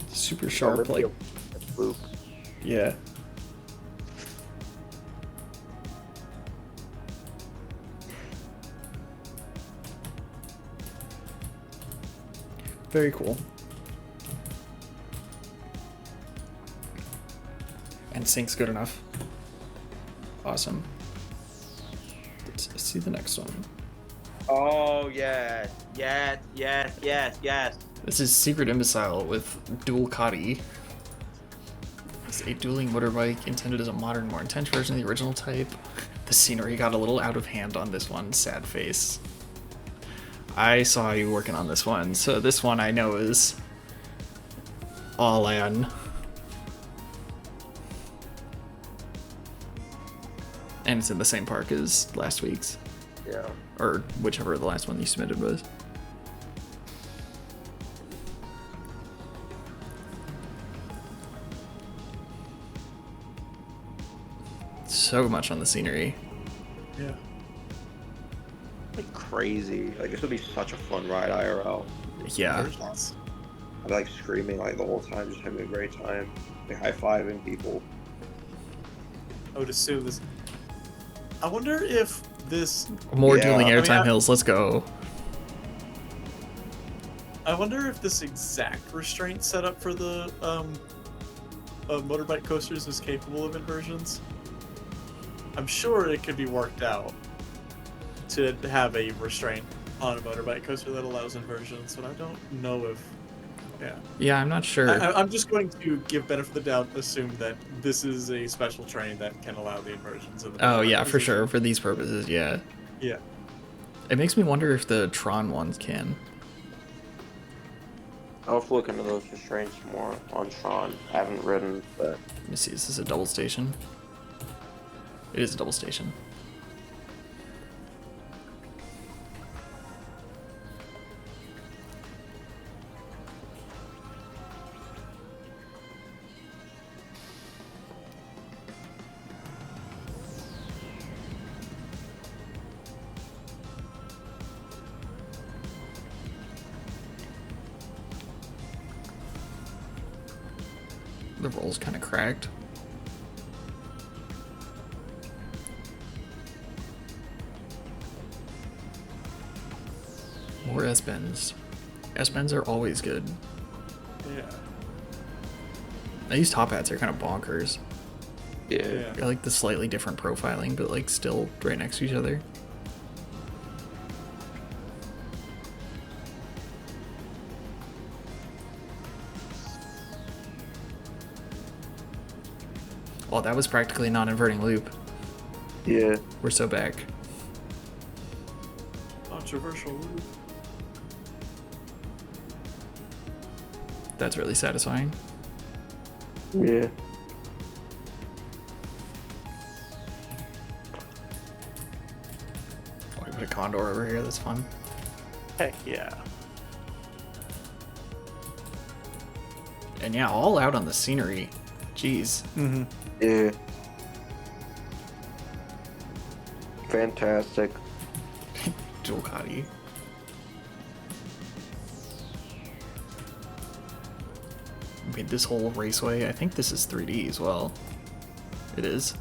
super sharp, like, Loop. yeah. Very cool. And sync's good enough. Awesome. Let's see the next one. Oh yes, yes, yes, yes, yes. This is Secret Imbecile with Duelcati. It's a dueling motorbike intended as a modern, more intense version of the original type. The scenery got a little out of hand on this one. Sad face. I saw you working on this one, so this one I know is all in. And it's in the same park as last week's. Yeah. Or whichever the last one you submitted was. So much on the scenery. Yeah. Like crazy. Like this would be such a fun ride IRL. Yeah. Versions. I'd be like screaming like the whole time, just having a great time. Like high-fiving people. I would assume this. I wonder if this. More Yeah. dueling I mean, airtime hills, let's go. I wonder if this exact restraint setup for the motorbike coasters is capable of inversions. I'm sure it could be worked out to have a restraint on a motorbike coaster that allows inversions, but I don't know if. Yeah. Yeah, I'm not sure. I'm just going to give benefit of the doubt, assume that this is a special train that can allow the inversions. In the Oh motorbike yeah, for position. sure. For these purposes, yeah. Yeah. It makes me wonder if the Tron ones can. I'll have to look into those restraints more on Tron. I haven't ridden, but Let me see, is this a double station? It is a double station. The roll's kind of cracked. More S-bends. S-bends are always good. Yeah. These top hats are kind of bonkers. Yeah. I like the slightly different profiling, but like still right next to each other. Well, that was practically a non-inverting loop. yeah. We're so back. Controversial loop. That's really satisfying. Yeah. Oh, we put a condor over here, that's fun. Heck yeah. And yeah, all out on the scenery. Jeez. Mm-hmm. Yeah. Fantastic. Duelcati. Made this whole raceway. I think this is 3D as well. It is.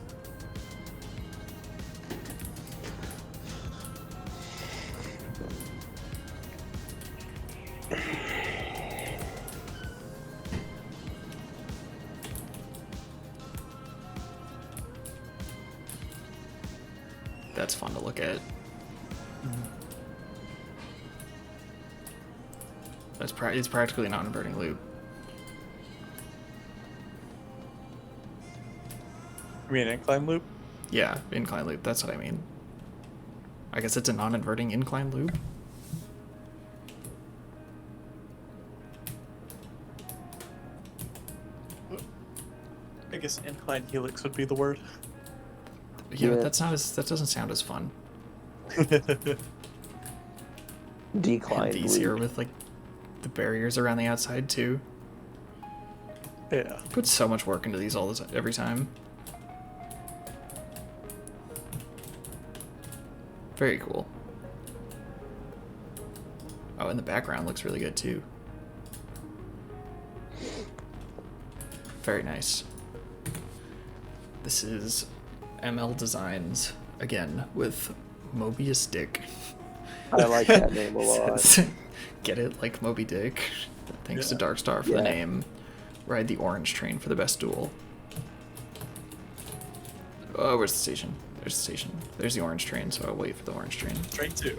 That's fun to look at. It's practically a non-inverting loop. You mean incline loop? Yeah, incline loop, that's what I mean. I guess it's a non-inverting incline loop. I guess incline helix would be the word. Yeah, Yeah. but that doesn't sound as fun. Decline. And these here loop. with like the barriers around the outside too. Yeah. Put so much work into these every time. Very cool. Oh, and the background looks really good too. Very nice. This is MLDesigns again with Möbius Dick. I like that name a lot. Get it? Like Moby Dick. Thanks to Yeah. Darkstar for the Yeah. name. Ride the orange train for the best duel. Oh, where's the station? There's the station. There's the orange train, so I'll wait for the orange train. Train 2.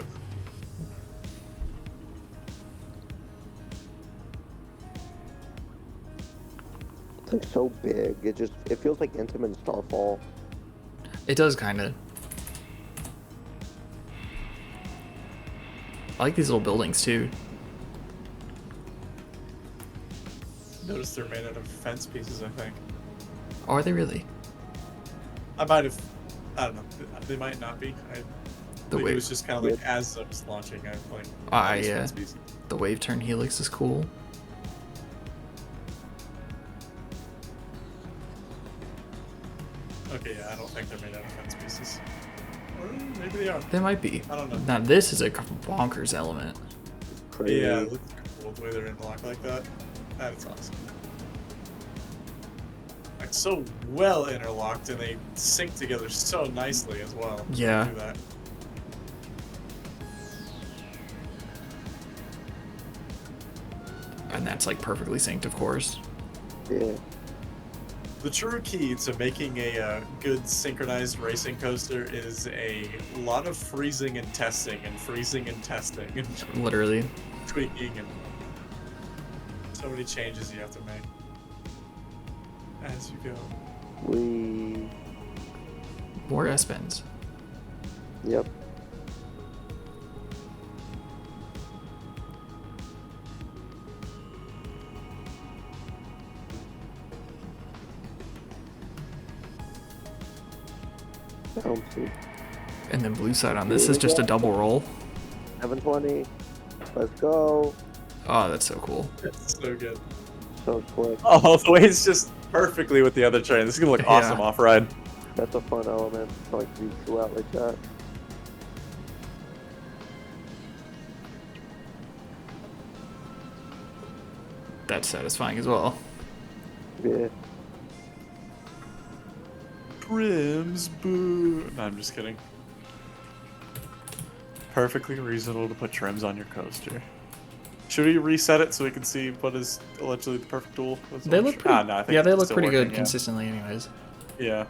It's like so big. It feels like Intamin Starfall. It does kind of. I like these little buildings too. Notice they're made out of fence pieces, I think. Oh, are they really? I don't know. They might not be. I The think it wave. was just kind of like as I was launching, I like. these Yeah. fence pieces. The wave turn helix is cool. Okay, yeah, I don't think they're made out of fence pieces. Or maybe they are. They might be. I don't know. Now this is a bonkers element. Crazy. Yeah, it looks cool the way they're interlocked like that. That's awesome. Like so well interlocked, and they sync together so nicely as well. Yeah. Do that. And that's like perfectly synced, of course. Yeah. The true key to making a good synchronized racing coaster is a lot of freezing and testing and Literally. tweaking and so many changes you have to make as you go. More S-bends. Yep. Sounds good. And then blue side on this is just a double roll. 720. Let's go. Oh, that's so cool. It's so good. So quick. Oh, the way it's just perfectly with the other train. This is gonna look awesome Yeah. off ride. That's a fun element. I like to go out like that. That's satisfying as well. Yeah. Trims boo. No, I'm just kidding. Perfectly reasonable to put trims on your coaster. Should we reset it so we can see what is allegedly the perfect duel? They look pretty, no, I think yeah, they it's look still pretty working, good yeah. consistently anyways. Yeah.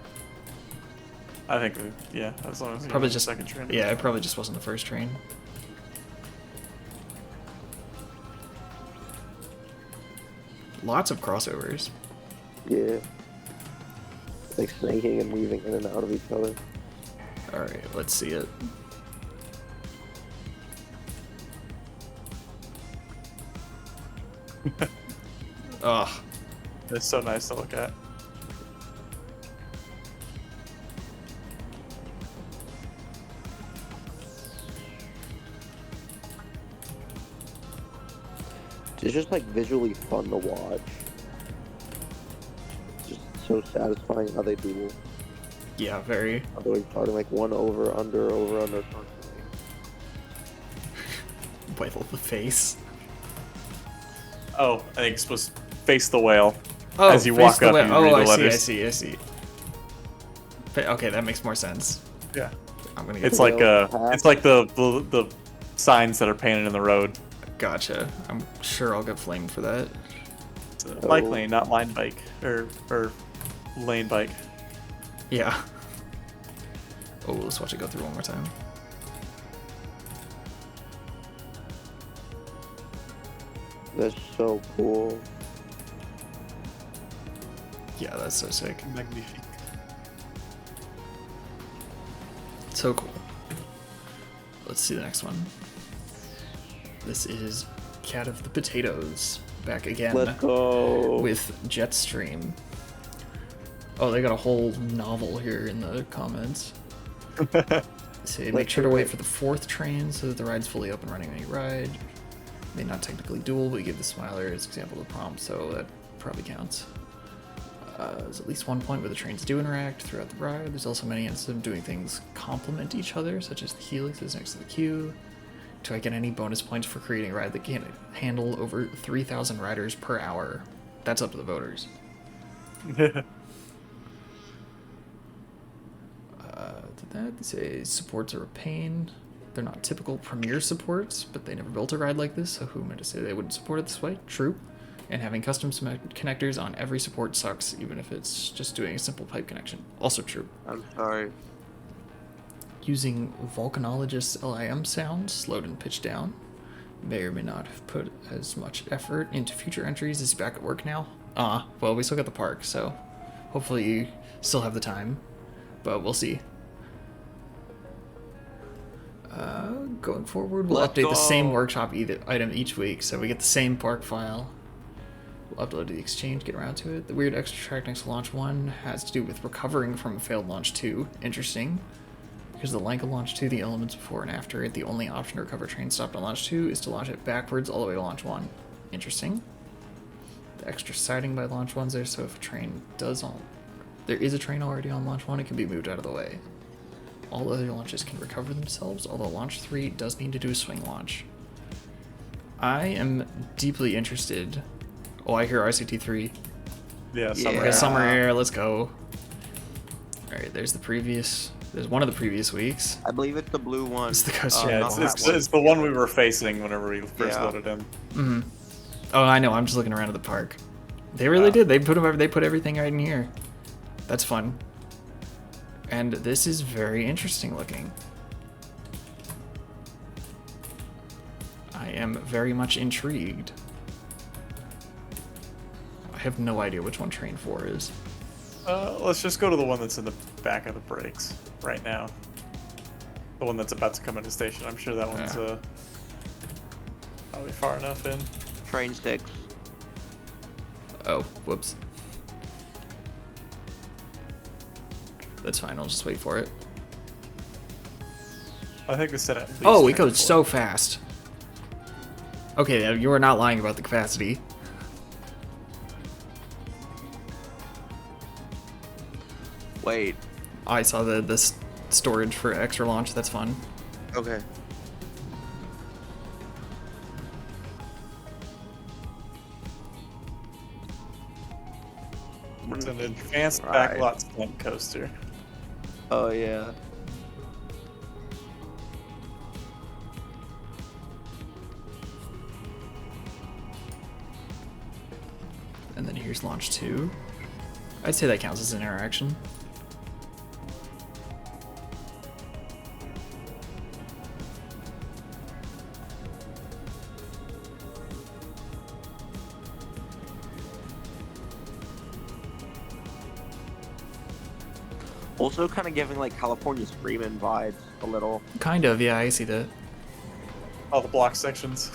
I think, yeah, as long as you Probably have the just second train. Yeah, it probably just wasn't the first train. Lots of crossovers. Yeah. Like snaking and weaving in and out of each other. Alright, let's see it. Ugh. It's so nice to look at. It's just like visually fun to watch. Just so satisfying how they duel. Yeah, very. Otherwise, talking like one over, under, constantly. Wiggle the face. Oh, I think it's supposed to face the whale. Oh, As you face walk the up way- and you read the I letters. see. Okay, that makes more sense. Yeah. I'm gonna get It's like Whale the signs that are painted in the road. Gotcha. I'm sure I'll get flamed for that. It's a bike lane, not line bike or lane bike. Yeah. Oh, let's watch it go through one more time. That's so cool. Yeah, that's so sick. Magnifique. So cool. Let's see the next one. This is Cat of the Potatoes. Back again. Let's go. With Jetstream. Oh, they got a whole novel here in the comments. Say, make sure to wait for the fourth train so that the ride's fully up and running when you ride. May not technically duel, but you give the smiler as example of the prompt, so that probably counts. There's at least one point where the trains do interact throughout the ride. There's also many instances of doing things complement each other, such as the helix is next to the queue. Do I get any bonus points for creating a ride that can handle over 3,000 riders per hour? That's up to the voters. Did that say supports are a pain? They're not typical Premier supports, but they never built a ride like this, so who am I to say they wouldn't support it this way? True. and having custom connectors on every support sucks, even if it's just doing a simple pipe connection. Also true. I'm sorry. Using Volcanologist's LIM sound, slowed and pitched down. May or may not have put as much effort into future entries. Is he back at work now? Well, we still got the park, so hopefully you still have the time, but we'll see. Going forward, we'll Let's update the same go. workshop item each week, so we get the same park file. We'll upload to the exchange, get around to it. The weird extra track next to launch 1 has to do with recovering from a failed launch 2. Interesting. Because the length of launch 2, the elements before and after it, the only option to recover train stopped on launch 2 is to launch it backwards all the way to launch 1. Interesting. The extra siding by launch 1's there, so if a train does there is a train already on launch 1, it can be moved out of the way. All other launches can recover themselves, although launch 3 does need to do a swing launch. I am deeply interested. Oh, I hear RCT3. Yeah, summer. Okay, summer air, let's go. Alright, there's one of the previous weeks. I believe it's the blue one. It's the coaster. Yeah, not it's that one. the one we were facing whenever we first Yeah. loaded in. Mm-hmm. Oh, I know, I'm just looking around at the park. They really did. They put everything right in here. That's fun. And this is very interesting looking. I am very much intrigued. I have no idea which one Train 4 is. Let's just go to the one that's in the back of the brakes right now. The one that's about to come into station. I'm sure that one's probably far enough in. Train 6. Oh, whoops. That's fine, I'll just wait for it. I think they said at least. Oh, it train goes 4. so fast. Okay, you were not lying about the capacity. Wait. I saw the storage for extra launch, that's fun. Okay. It's an advanced Right. backlot stunt coaster. Oh yeah. And then here's launch 2. I'd say that counts as an interaction. Also kind of giving like California Screamin' vibes a little. Kind of, yeah, I see that. All the block sections.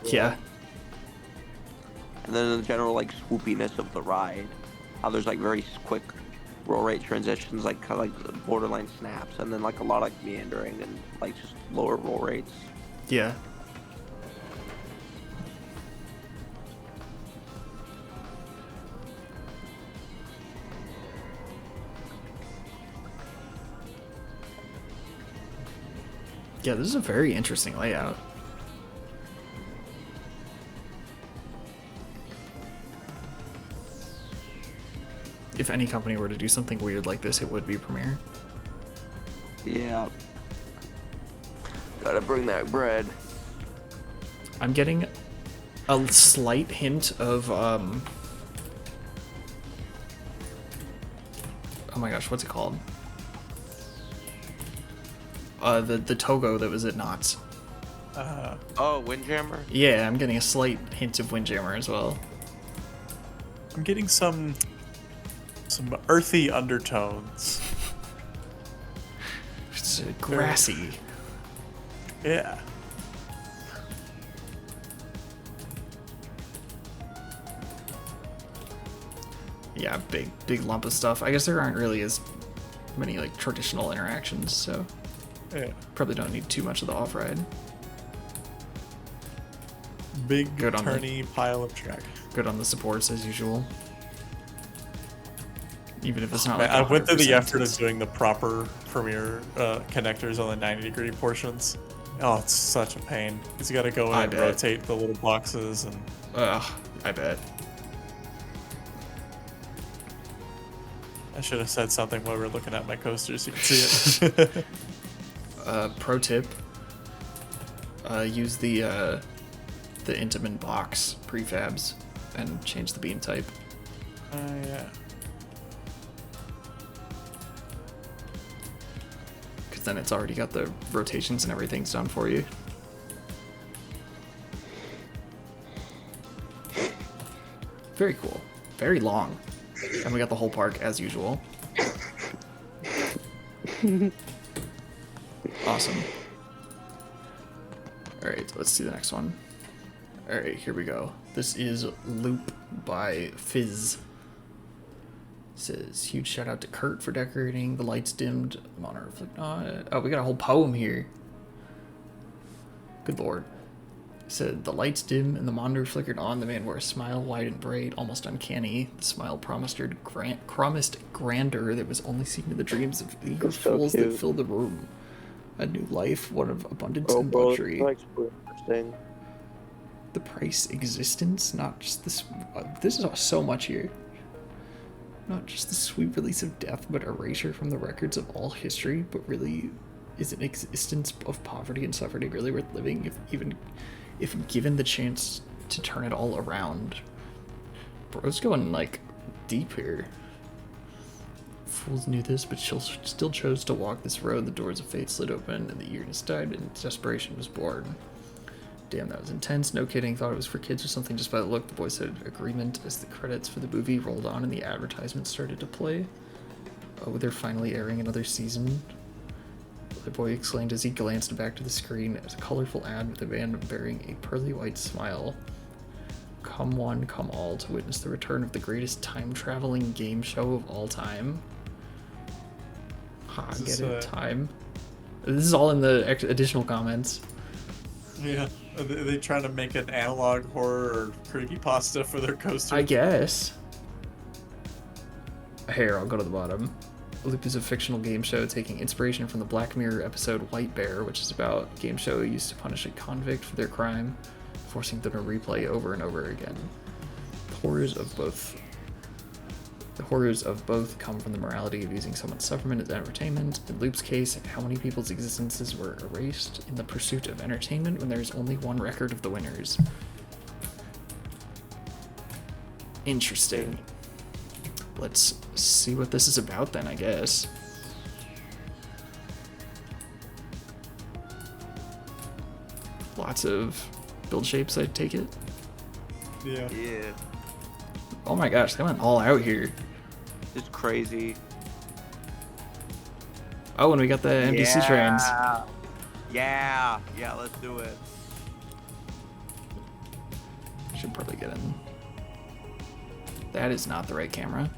Yeah. And then the general like swoopiness of the ride. How there's like very quick roll rate transitions, like kind of like borderline snaps, and then like a lot of like meandering and like just lower roll rates. Yeah. Yeah, this is a very interesting layout. If any company were to do something weird like this, it would be Premiere. Yeah. Gotta bring that bread. I'm getting a slight hint of, oh my gosh, what's it called? The Togo that was at Knott's. Oh, Windjammer? Yeah, I'm getting a slight hint of Windjammer as well. I'm getting some earthy undertones. It's grassy. Yeah. Yeah, big lump of stuff. I guess there aren't really as many like traditional interactions, so Yeah. probably don't need too much of the off-ride. Big Good on the- turny pile of track. Good on the supports as usual. Even if it's not Man, like I went through the 100%, effort of it's- doing the proper Premiere connectors on the 90-degree portions. Oh, it's such a pain. Because you got to go in I and bet. rotate the little boxes and. Ugh, I bet. I should have said something while we were looking at my coasters. You can see it. Pro tip: use the the Intamin box prefabs and change the beam type. Yeah. Because then it's already got the rotations and everything's done for you. Very cool. Very long. And we got the whole park as usual. Awesome. Alright, let's see the next one. Alright, here we go. This is Loop by Fizz. Says, huge shout out to Kurt for decorating. The lights dimmed. Monitor flicked on. Oh, we got a whole poem here. Good lord. Said, the lights dim and the monitor flickered on. The man wore a smile, wide and bright, almost uncanny. The smile promised grandeur that was only seen in the dreams of eager fools that filled the room. A new life, one of abundance and luxury. Interesting. The price existence, not just this. This is so much here. Not just the sweet release of death, but erasure from the records of all history. But really, is an existence of poverty and suffering really worth living? If given the chance to turn it all around. Bro's going like deep here. Fools knew this, but still chose to walk this road. The doors of fate slid open, and the eagerness died, and desperation was born. Damn, that was intense. No kidding. Thought it was for kids or something just by the look. The boy said agreement as the credits for the movie rolled on and the advertisement started to play. Oh, they're finally airing another season. The boy exclaimed as he glanced back to the screen at a colorful ad with a man bearing a pearly white smile. Come one, come all to witness the return of the greatest time-traveling game show of all time. Ha, get it? Time. This is all in the additional comments. Yeah. Are they trying to make an analog horror or creepypasta for their coaster? I guess. Here, I'll go to the bottom. Loop is a fictional game show taking inspiration from the Black Mirror episode White Bear, which is about a game show used to punish a convict for their crime, forcing them to replay over and over again. The horrors of both come from the morality of using someone's suffering as entertainment. In Loop's case, how many people's existences were erased in the pursuit of entertainment when there is only one record of the winners. Interesting. Let's see what this is about then, I guess. Lots of build shapes, I take it. Yeah. Yeah. Oh my gosh, they went all out here. It's crazy. Oh, and we got the NPC trains. Yeah, let's do it. Should probably get in. That is not the right camera.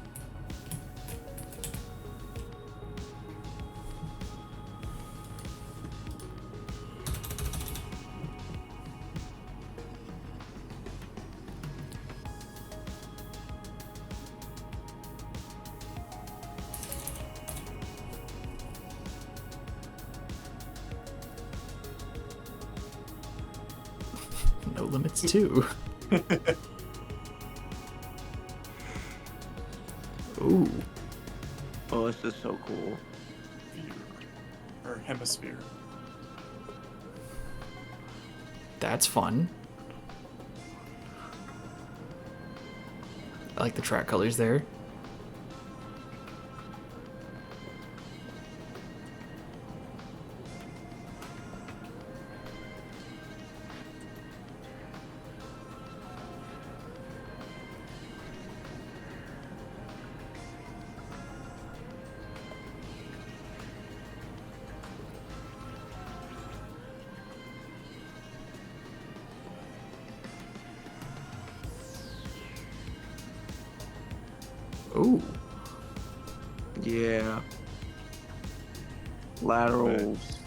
No limits too. Ooh. Oh, this is so cool. Or hemisphere. That's fun. I like the track colors there. Ooh. Yeah. Laterals.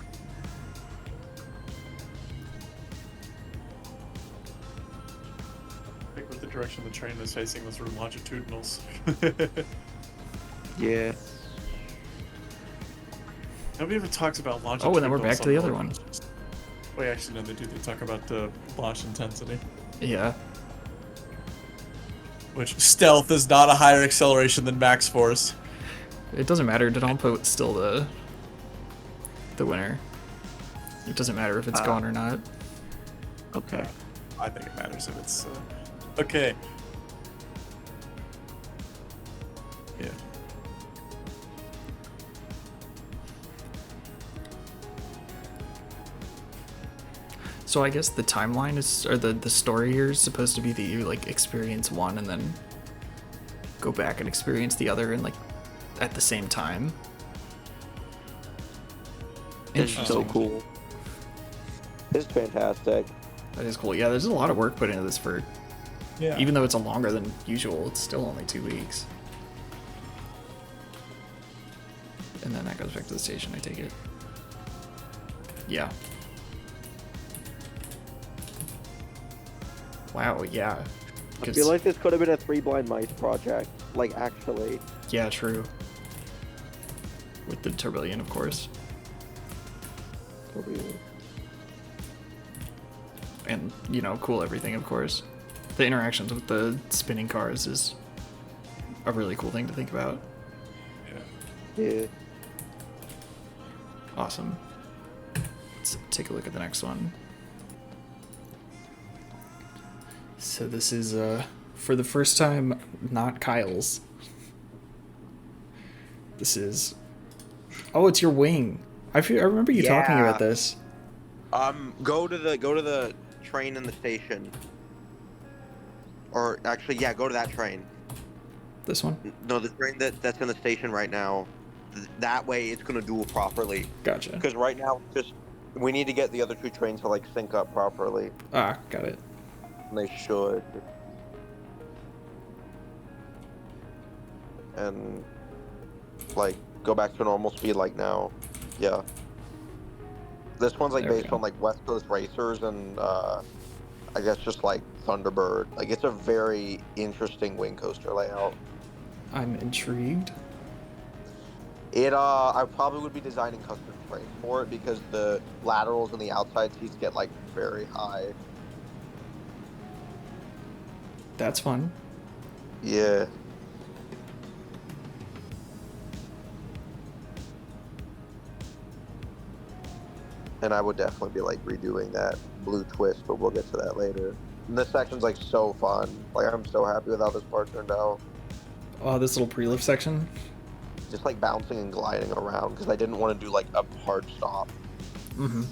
I think with the direction the train is facing, those are longitudinals. Yeah. Nobody ever talks about longitudinals. Oh, and then we're back to the other one. Wait, actually, no, they do. They talk about the launch intensity. Yeah. Which, stealth is not a higher acceleration than max force. It doesn't matter. Dodonpo is still the winner. It doesn't matter if it's gone or not. Okay. I think it matters if it's okay. Yeah. So I guess the timeline is, or the story here is supposed to be that you like experience one and then go back and experience the other and like at the same time. It's so Interesting. cool. It's fantastic. That is cool. Yeah, there's a lot of work put into this for, Yeah. even though it's a longer than usual, it's still only 2 weeks. And then that goes back to the station, I take it. Yeah. Wow, yeah. I feel like this could have been a 3 Blind Mice project. Like, actually. Yeah, true. With the Tourbillon, of course. And, you know, cool everything, of course. The interactions with the spinning cars is a really cool thing to think about. Yeah. Awesome. Let's take a look at the next one. So this is, for the first time, not Kyle's. This is... Oh, it's your wing. I remember you talking Yeah. about this. Go to the train in the station. Or actually, yeah, go to that train. This one? No, the train that's in the station right now. That way, it's gonna duel properly. Gotcha. Because right now, just we need to get the other 2 trains to like sync up properly. Ah, got it. And they should. And like go back to normal speed like now. Yeah. This one's like There we based go. on like West Coast Racers and I guess just like Thunderbird. Like it's a very interesting wing coaster layout. I'm intrigued. I probably would be designing custom frames for it because the laterals and the outside seats get like very high. That's fun. Yeah. And I would definitely be like redoing that blue twist, but we'll get to that later. And this section's like so fun. Like I'm so happy with how this part turned out. Oh, this little pre-lift section. Just like bouncing and gliding around because I didn't want to do like a hard stop. Mm-hmm.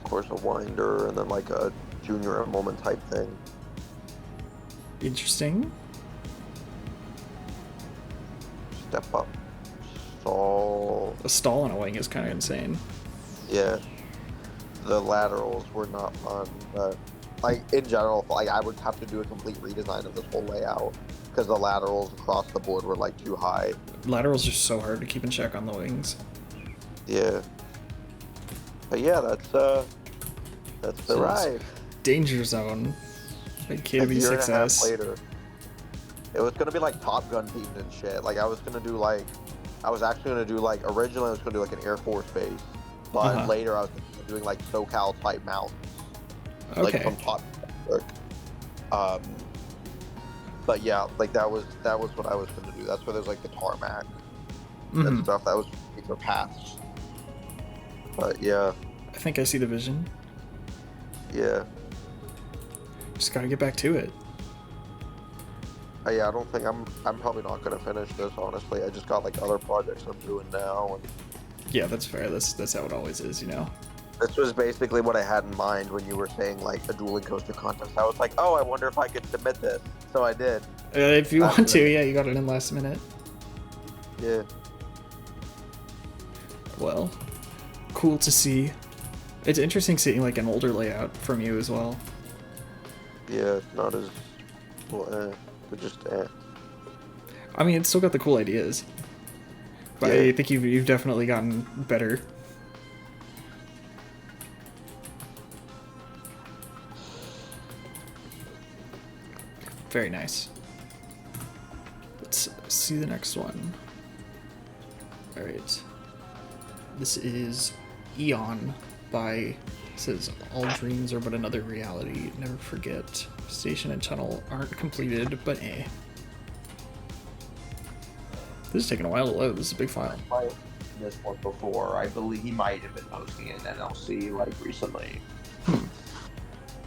Of course, a winder and then like a junior moment type thing. Interesting. Step up, stall. A stall on a wing is kind of insane. Yeah, the laterals were not fun, but like in general, like I would have to do a complete redesign of this whole layout because the laterals across the board were like too high. Laterals are so hard to keep in check on the wings. Yeah, but yeah, that's the So ride. Danger Zone. By A KW year and a half Success. later, it was gonna be like Top Gun themed and shit. Like I was actually gonna do like originally I was gonna do like an Air Force base, but later I was doing like SoCal type mounts. Like Okay. from Top Gun. But yeah, like that was what I was gonna do. That's where there's like the tarmac and Mhm. stuff. That was for paths. But yeah, I think I see the vision. yeah. Just gotta get back to it. Yeah, I don't think I'm probably not gonna finish this honestly. I just got like other projects I'm doing now, and Yeah, that's fair. That's how it always is, you know. this was basically what I had in mind when you were saying like a dueling coaster contest. I was like, oh, I wonder if I could submit this. So I did. If you That's want to, good. yeah, you got it in last minute. Yeah. Well, cool to see. It's interesting seeing like an older layout from you as well. Yeah, it's not as well, but just I mean, it's still got the cool ideas, but Yeah. I think you've definitely gotten better. Very nice. Let's see the next one. All right. This is Eon by, says, all dreams are but another reality. Never forget. Station and tunnel aren't completed, but eh. This is taking a while to load. This is a big file. this one before. I believe he might have been hosting an NLC like recently.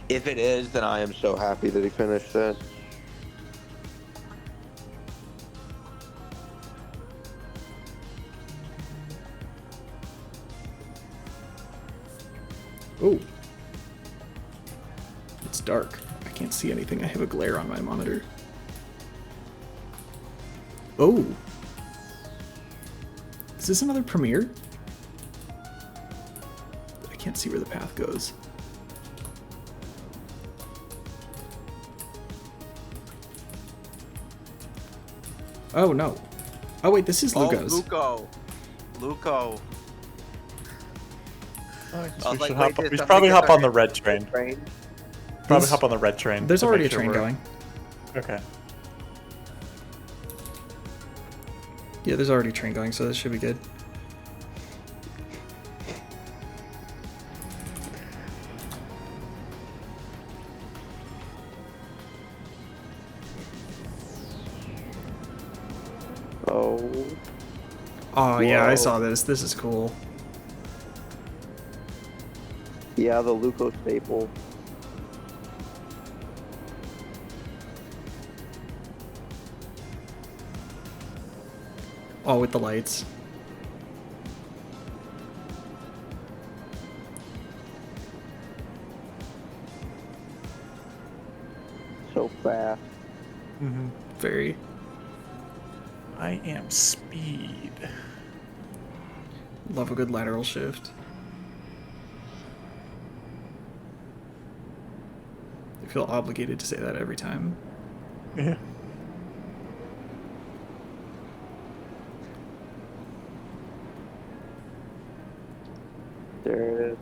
If it is, then I am so happy that he finished it. Oh. It's dark. I can't see anything. I have a glare on my monitor. Oh. Is this another premiere? I can't see where the path goes. Oh no. Oh wait, this is Luco's. Oh, Luco. We should probably hop on the red train. Probably hop on the red train. There's to already a make sure train we're- going. Okay. Yeah, there's already a train going, so this should be good. Oh. Oh yeah, I Whoa. saw this. This is cool. Yeah, the Luco staple. Oh, with the lights. So fast. Mm-hmm. Very. I am speed. Love a good lateral shift. I feel obligated to say that every time. Yeah. There it is.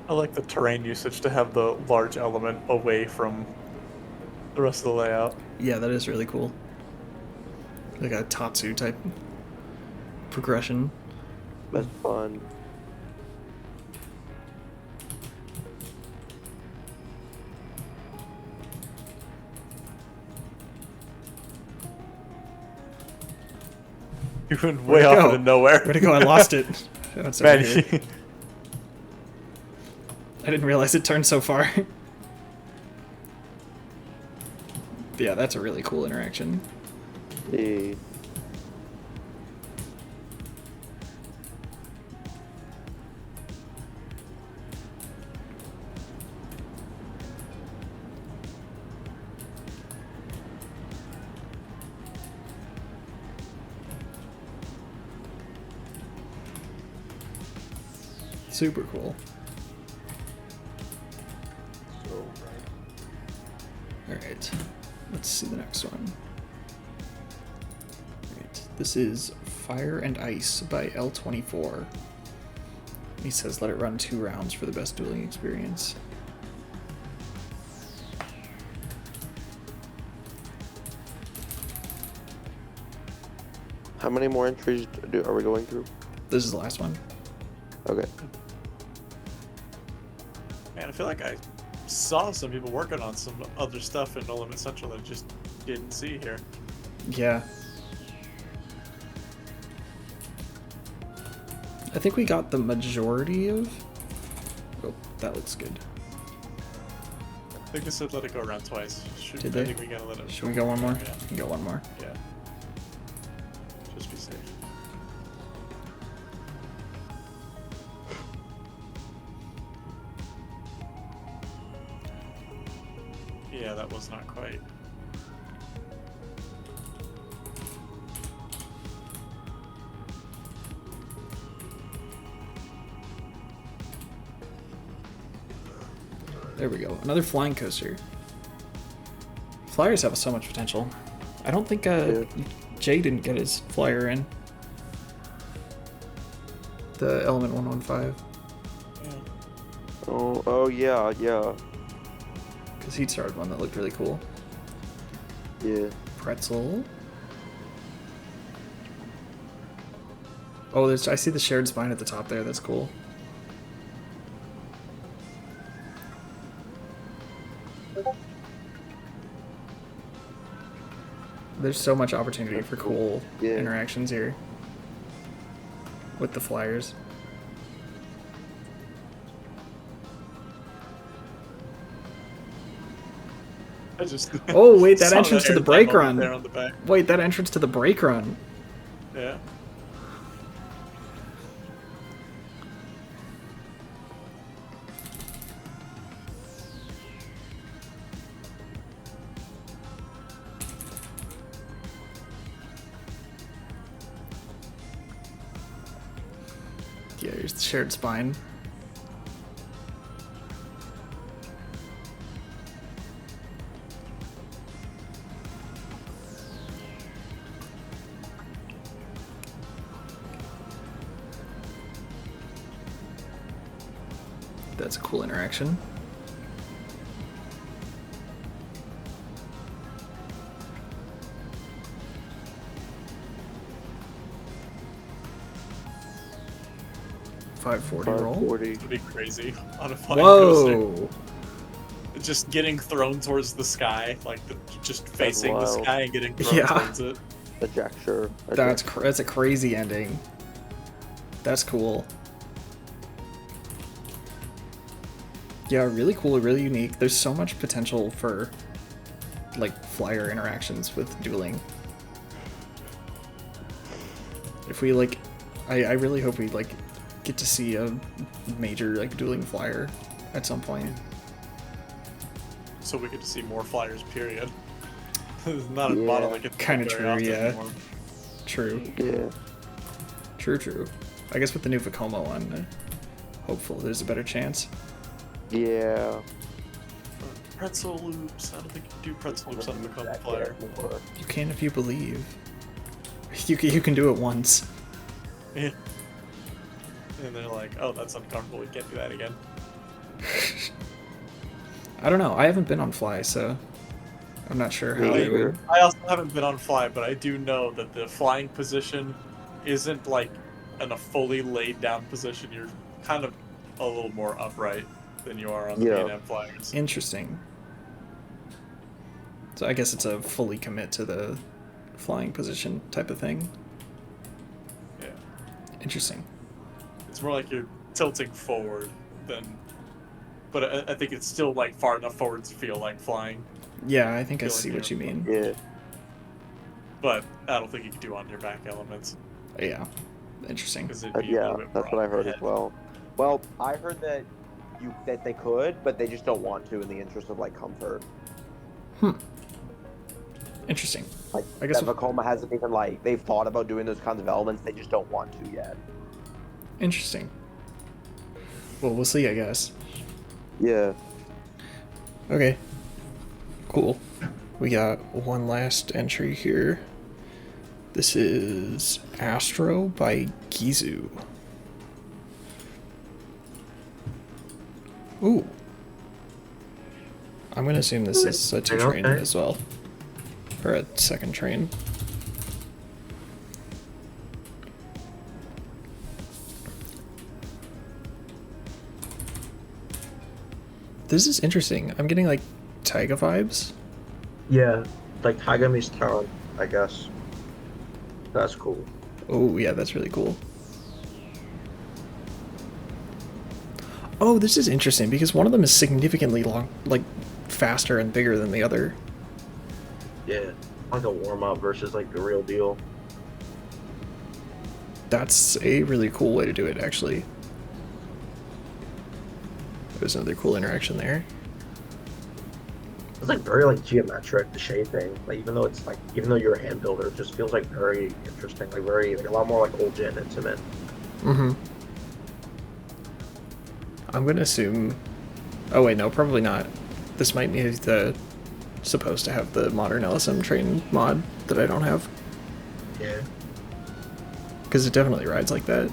I like the terrain usage to have the large element away from the rest of the layout. Yeah, that is really cool. Like a Tatsu type progression. That's fun. You went Where'd way it off go? into nowhere. Where'd it go? I lost it. Oh, it's over Man, here. I didn't realize it turned so far. Yeah, that's a really cool interaction. Yeah. Super cool. Alright, let's see the next one. Alright, this is Fire and Ice by L24. He says let it run 2 rounds for the best dueling experience. How many more entries are we going through? This is the last one. Okay. Man, I feel like I saw some people working on some other stuff in NoLimits Central that I just didn't see here. Yeah. I think we got the majority of... Oh, that looks good. I think they said let it go around twice. Did I they? think we gotta let it. Should we go one more? Yeah. We can go one more. Yeah. Just be safe. Yeah, that was not quite. There we go. Another flying coaster. Flyers have so much potential. I don't think Jay didn't get his flyer in. The Element 115. Oh yeah, yeah. Because he'd started one that looked really cool. Yeah. Pretzel. Oh, I see the shared spine at the top there. That's cool. There's so much opportunity for cool Yeah. interactions here with the flyers. I just Oh, wait, that saw entrance to the airtime break moment run. there on the back. Wait, that entrance to the break run. Yeah. Yeah, here's the shared spine. That's a cool interaction. $540 roll. 540. It'd be crazy on a flying coaster. Whoa! Just getting thrown towards the sky, like just facing the wild. sky and getting thrown Yeah. towards it. Ejecture. That's a crazy ending. That's cool. Yeah, really cool, really unique. There's so much potential for like flyer interactions with dueling. If we like, I really hope we like get to see a major like dueling flyer at some point. So we get to see more flyers, period. There's not a Yeah. model that gets Kinda very true, often yeah. anymore. True, Yeah. true. I guess with the new Vekoma one, hopefully there's a better chance. Yeah. Pretzel loops. I don't think you can do pretzel loops on the Vekoma flyer. You can if you believe. You can do it once. Yeah. And they're like, oh, that's uncomfortable. We can't do that again. I don't know. I haven't been on Fly, so I'm not sure how Me they would. either. I also haven't been on fly, but I do know that the flying position isn't like in a fully laid down position. You're kind of a little more upright than you are on the Yeah. main M flyers. Interesting. So I guess it's a fully commit to the flying position type of thing. Yeah. Interesting. It's more like you're tilting forward than, but I think it's still like far enough forward to feel like flying. Yeah, I think I Feeling see what you mean. Yeah. But I don't think you can do on your back elements Yeah. Interesting. because it'd be a Yeah, little bit that's more what I heard overhead. as well. Well, I heard that that they could, but they just don't want to in the interest of like comfort. Interesting. Like I guess that Vekoma hasn't even like they've thought about doing those kinds of elements, they just don't want to yet. Interesting. Well, we'll see, I guess. Yeah. Okay. Cool. We got one last entry here. This is ASTRO by GIZU. Ooh. I'm gonna assume this is a 2-train Okay. as well. Or a second train. This is interesting. I'm getting like Taiga vibes. Yeah, like Tagami's Town, I guess. That's cool. Oh, yeah, that's really cool. Oh, this is interesting because one of them is significantly long, like faster and bigger than the other. Yeah, like a warm up versus like the real deal. That's a really cool way to do it, actually. There's another cool interaction there. It's like very like geometric, the shaping. Like even though you're a hand builder, it just feels like very interesting. Like very like a lot more like old gen intimate. Mm-hmm. I'm gonna assume. Oh wait, no, probably not. This might be supposed to have the modern LSM train mod that I don't have, Yeah. because it definitely rides like that.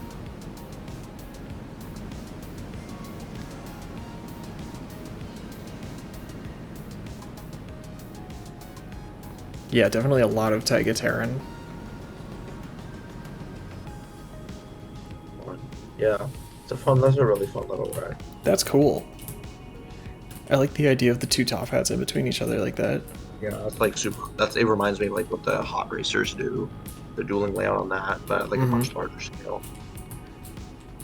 Yeah, definitely a lot of Taiga Terran. Yeah. That's a really fun little ride. That's cool. I like the idea of the two top hats in between each other like that. Yeah, that's like super. It reminds me of like what the hot racers do, the dueling layout on that, but like a much larger scale.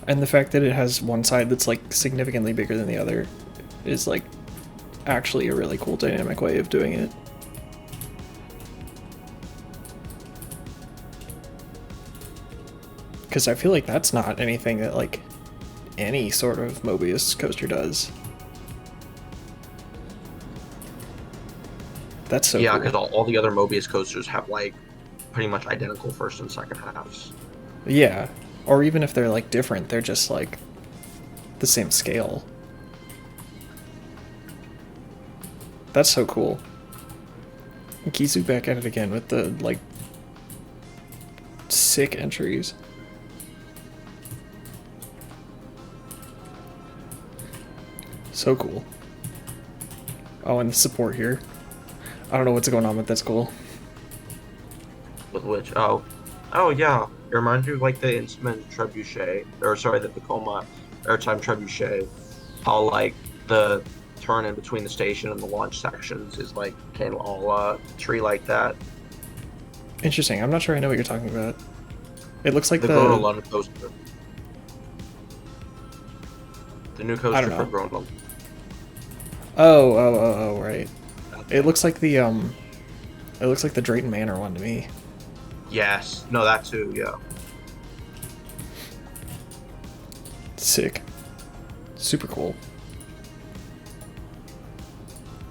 And the fact that it has one side that's like significantly bigger than the other is like actually a really cool dynamic way of doing it. Because I feel like that's not anything that like any sort of Möbius coaster does. That's so Yeah, cool. because all the other Möbius coasters have like pretty much identical first and second halves. Yeah, or even if they're like different, they're just like the same scale. That's so cool. GIZU back at it again with the like sick entries. So cool. Oh, and the support here. I don't know what's going on, but that's cool. With which, oh yeah, it reminds me of like the instrument trebuchet, or sorry, the Vekoma airtime trebuchet. How like the turn in between the station and the launch sections is like kind of all tree like that. Interesting. I'm not sure I know what you're talking about. It looks like The Grown London coaster. The new coaster for Grown London. Oh, right. It looks like the it looks like the Drayton Manor one to me. Yes. No, that too. Yeah. Sick. Super cool.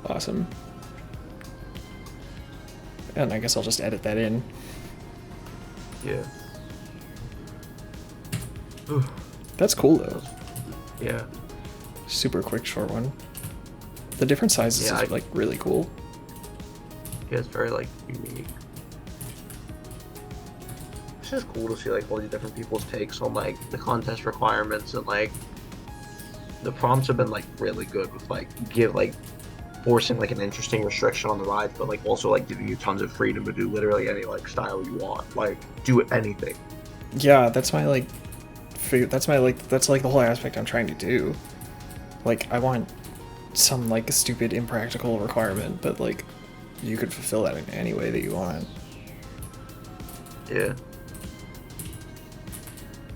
Awesome. And I guess I'll just edit that in. Yeah. That's cool though. Yeah. Super quick, short one. The different sizes is like really cool. Yeah, it's very like unique. It's just cool to see like all these different people's takes on like the contest requirements, and like the prompts have been like really good with like forcing like an interesting restriction on the rides, but like also like giving you tons of freedom to do literally any like style you want. Like do anything. Yeah, that's my like that's like the whole aspect I'm trying to do. Like I want some like stupid impractical requirement, but like you could fulfill that in any way that you want. Yeah.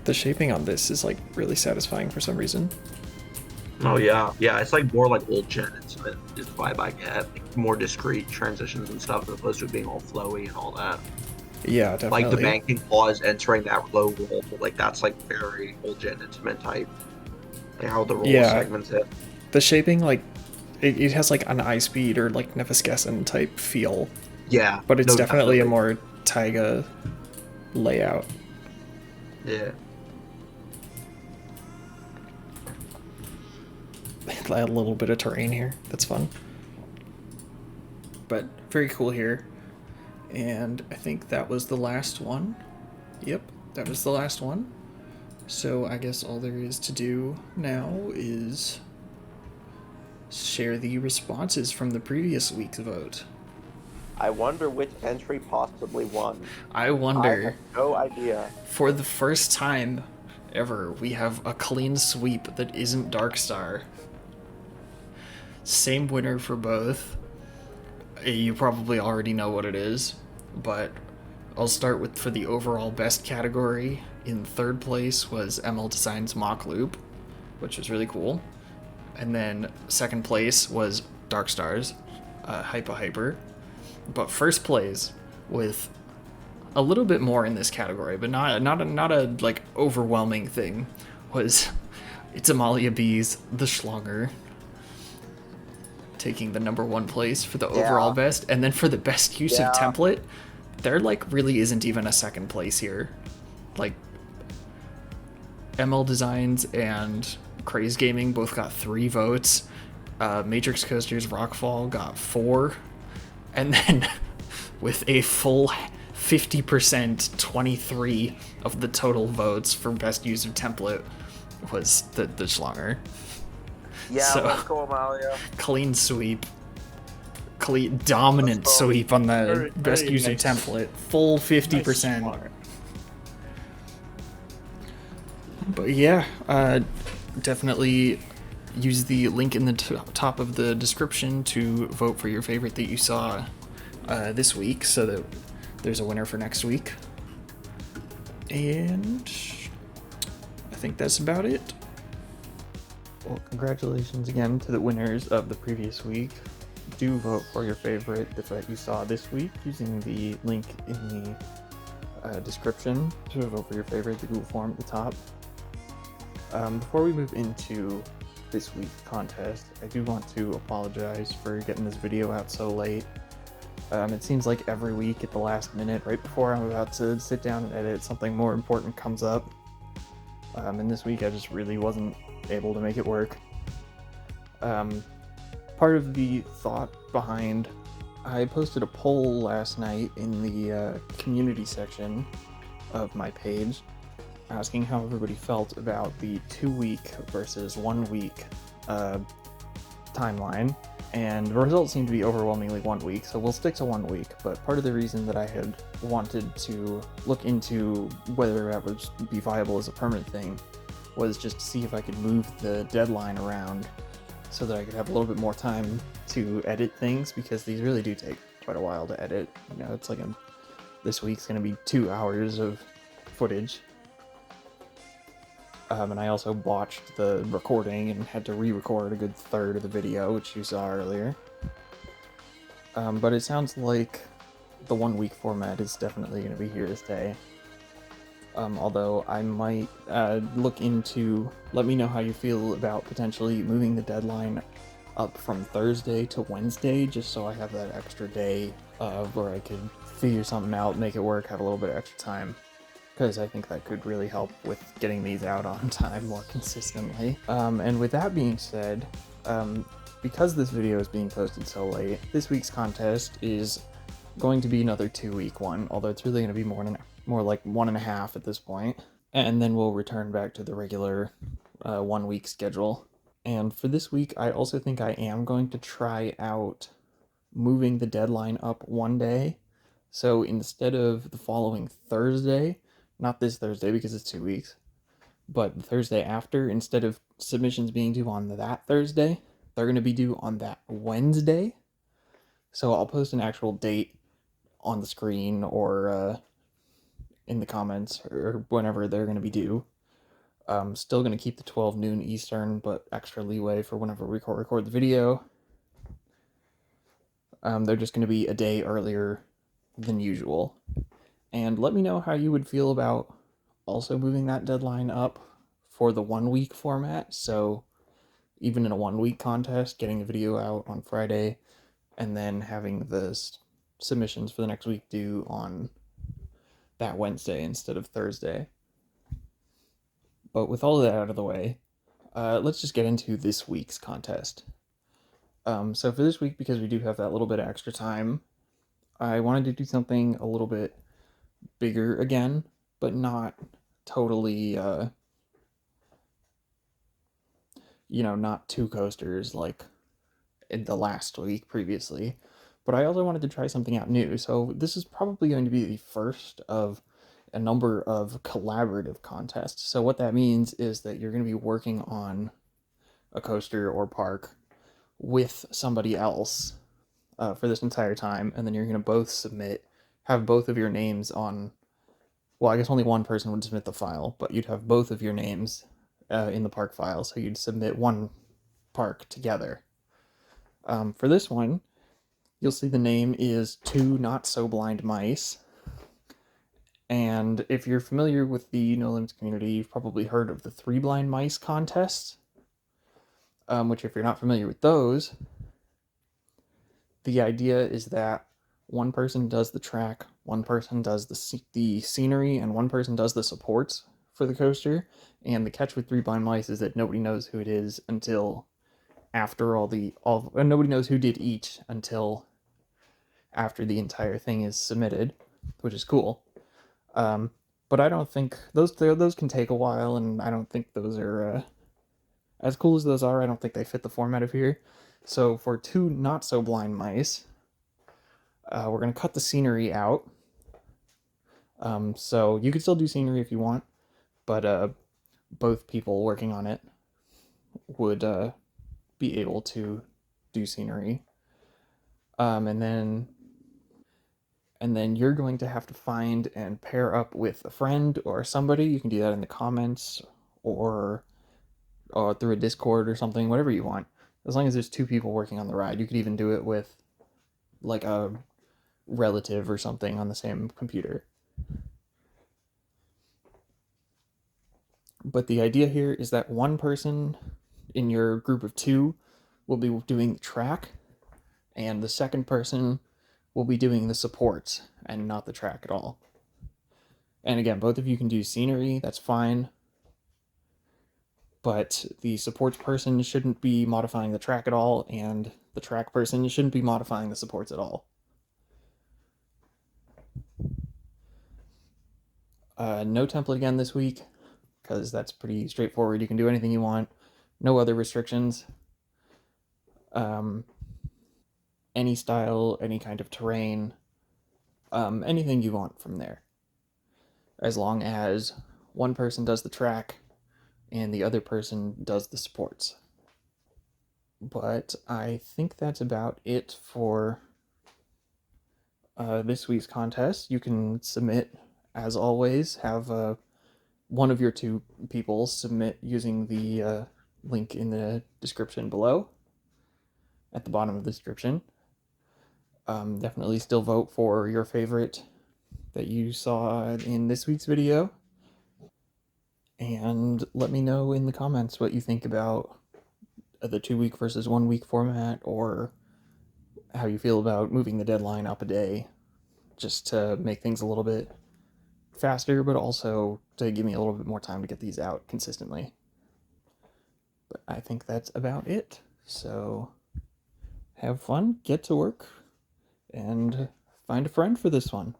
The shaping on this is like really satisfying for some reason. Oh yeah, it's like more like old gen instrument is the vibe I get. Like, more discrete transitions and stuff as opposed to it being all flowy and all that. Yeah, definitely. Like the banking pause entering that low roll, like that's like very old gen instrument type. Like how the roll segments it. The shaping, like it has like an iSpeed or like Nefiskesen type feel. Yeah. But it's definitely a more Taiga layout. Yeah. A little bit of terrain here. That's fun. But very cool here. And I think that was the last one. Yep, that was the last one. So I guess all there is to do now is share the responses from the previous week's vote. I wonder which entry possibly won. I wonder. I have no idea. For the first time ever, we have a clean sweep that isn't Darkstar. Same winner for both. You probably already know what it is, but I'll start with for the overall best category. In third place was MLDesigns Mock Loop, which was really cool. And then second place was Darkstar's Hyper. But first place with a little bit more in this category, but not a like overwhelming thing, was It's Amalia B's The Schlonger, taking the #1 place for the overall best. And then for the best use of template, there like really isn't even a second place here. Like MLDesigns and Craze Gaming both got 3 votes. Matrix Coasters Rockfall got 4. And then with a full 50%, 23 of the total votes for best use of template was the Schlonger. Yeah, so, let's go, Amalia. Clean sweep. Dominant sweep on the best use of template. Full 50%. Nice. But yeah, definitely use the link in the top of the description to vote for your favorite that you saw this week, so that there's a winner for next week. And I think that's about it. Well, congratulations again to the winners of the previous week. Do vote for your favorite that you saw this week using the link in the description to vote for your favorite, the Google form at the top. Before we move into this week's contest, I do want to apologize for getting this video out so late. It seems like every week at the last minute, right before I'm about to sit down and edit, something more important comes up. And this week I just really wasn't able to make it work. Part of the thought behind, I posted a poll last night in the community section of my page, asking how everybody felt about the 2-week versus 1-week timeline, and the results seem to be overwhelmingly 1 week, so we'll stick to 1 week. But part of the reason that I had wanted to look into whether that would be viable as a permanent thing was just to see if I could move the deadline around so that I could have a little bit more time to edit things, because these really do take quite a while to edit. You know, it's like this week's going to be 2 hours of footage. And I also botched the recording and had to re-record a good third of the video, which you saw earlier. But it sounds like the 1-week format is definitely going to be here to stay. Although I might look into, let me know how you feel about potentially moving the deadline up from Thursday to Wednesday, just so I have that extra day where I could figure something out, make it work, have a little bit of extra time. Because I think that could really help with getting these out on time more consistently. And with that being said, because this video is being posted so late, this week's contest is going to be another 2-week one, although it's really going to be more like 1.5 at this point. And then we'll return back to the regular 1-week schedule. And for this week, I also think I am going to try out moving the deadline up 1 day. So instead of the following Thursday, not this Thursday because it's 2 weeks, but the Thursday after, instead of submissions being due on that Thursday, they're going to be due on that Wednesday. So I'll post an actual date on the screen or in the comments or whenever they're going to be due. Still going to keep the 12 noon Eastern, but extra leeway for whenever we record the video. They're just going to be a day earlier than usual. And let me know how you would feel about also moving that deadline up for the 1-week format. So even in a 1-week contest, getting the video out on Friday and then having the submissions for the next week due on that Wednesday instead of Thursday. But with all of that out of the way, let's just get into this week's contest. So for this week, because we do have that little bit of extra time, I wanted to do something a little bit bigger again, but not totally, not 2 coasters like in the last week previously. But I also wanted to try something out new. So this is probably going to be the first of a number of collaborative contests. So what that means is that you're going to be working on a coaster or park with somebody else for this entire time, and then you're going to both have both of your names on, well, I guess only one person would submit the file, but you'd have both of your names in the park file, so you'd submit one park together. For this one, you'll see the name is 2 Not So Blind Mice, and if you're familiar with the NoLimits community, you've probably heard of the 3 Blind Mice contest, which if you're not familiar with those, the idea is that one person does the track, one person does the scenery, and one person does the supports for the coaster. And the catch with 3 Blind Mice is that nobody knows who it is until after and nobody knows who did each until after the entire thing is submitted, which is cool. But I don't think those can take a while, and I don't think those are as cool as those are. I don't think they fit the format of here. So for 2 Not So Blind Mice, we're going to cut the scenery out. So you could still do scenery if you want, but both people working on it would be able to do scenery. And then you're going to have to find and pair up with a friend or somebody. You can do that in the comments or through a Discord or something, whatever you want. As long as there's 2 people working on the ride. You could even do it with like a relative or something on the same computer. But the idea here is that one person in your group of 2 will be doing the track, and the second person will be doing the supports and not the track at all. And again, both of you can do scenery, that's fine. But the supports person shouldn't be modifying the track at all, and the track person shouldn't be modifying the supports at all. No template again this week, because that's pretty straightforward. You can do anything you want. No other restrictions. Any style, any kind of terrain, anything you want from there. As long as one person does the track and the other person does the supports. But I think that's about it for this week's contest. You can submit, as always, have one of your 2 people submit using the link in the description below, at the bottom of the description. Definitely still vote for your favorite that you saw in this week's video. And let me know in the comments what you think about the 2-week versus 1-week format, or how you feel about moving the deadline up a day, just to make things a little bit faster, but also to give me a little bit more time to get these out consistently. But I think that's about it. So have fun, get to work, and find a friend for this one.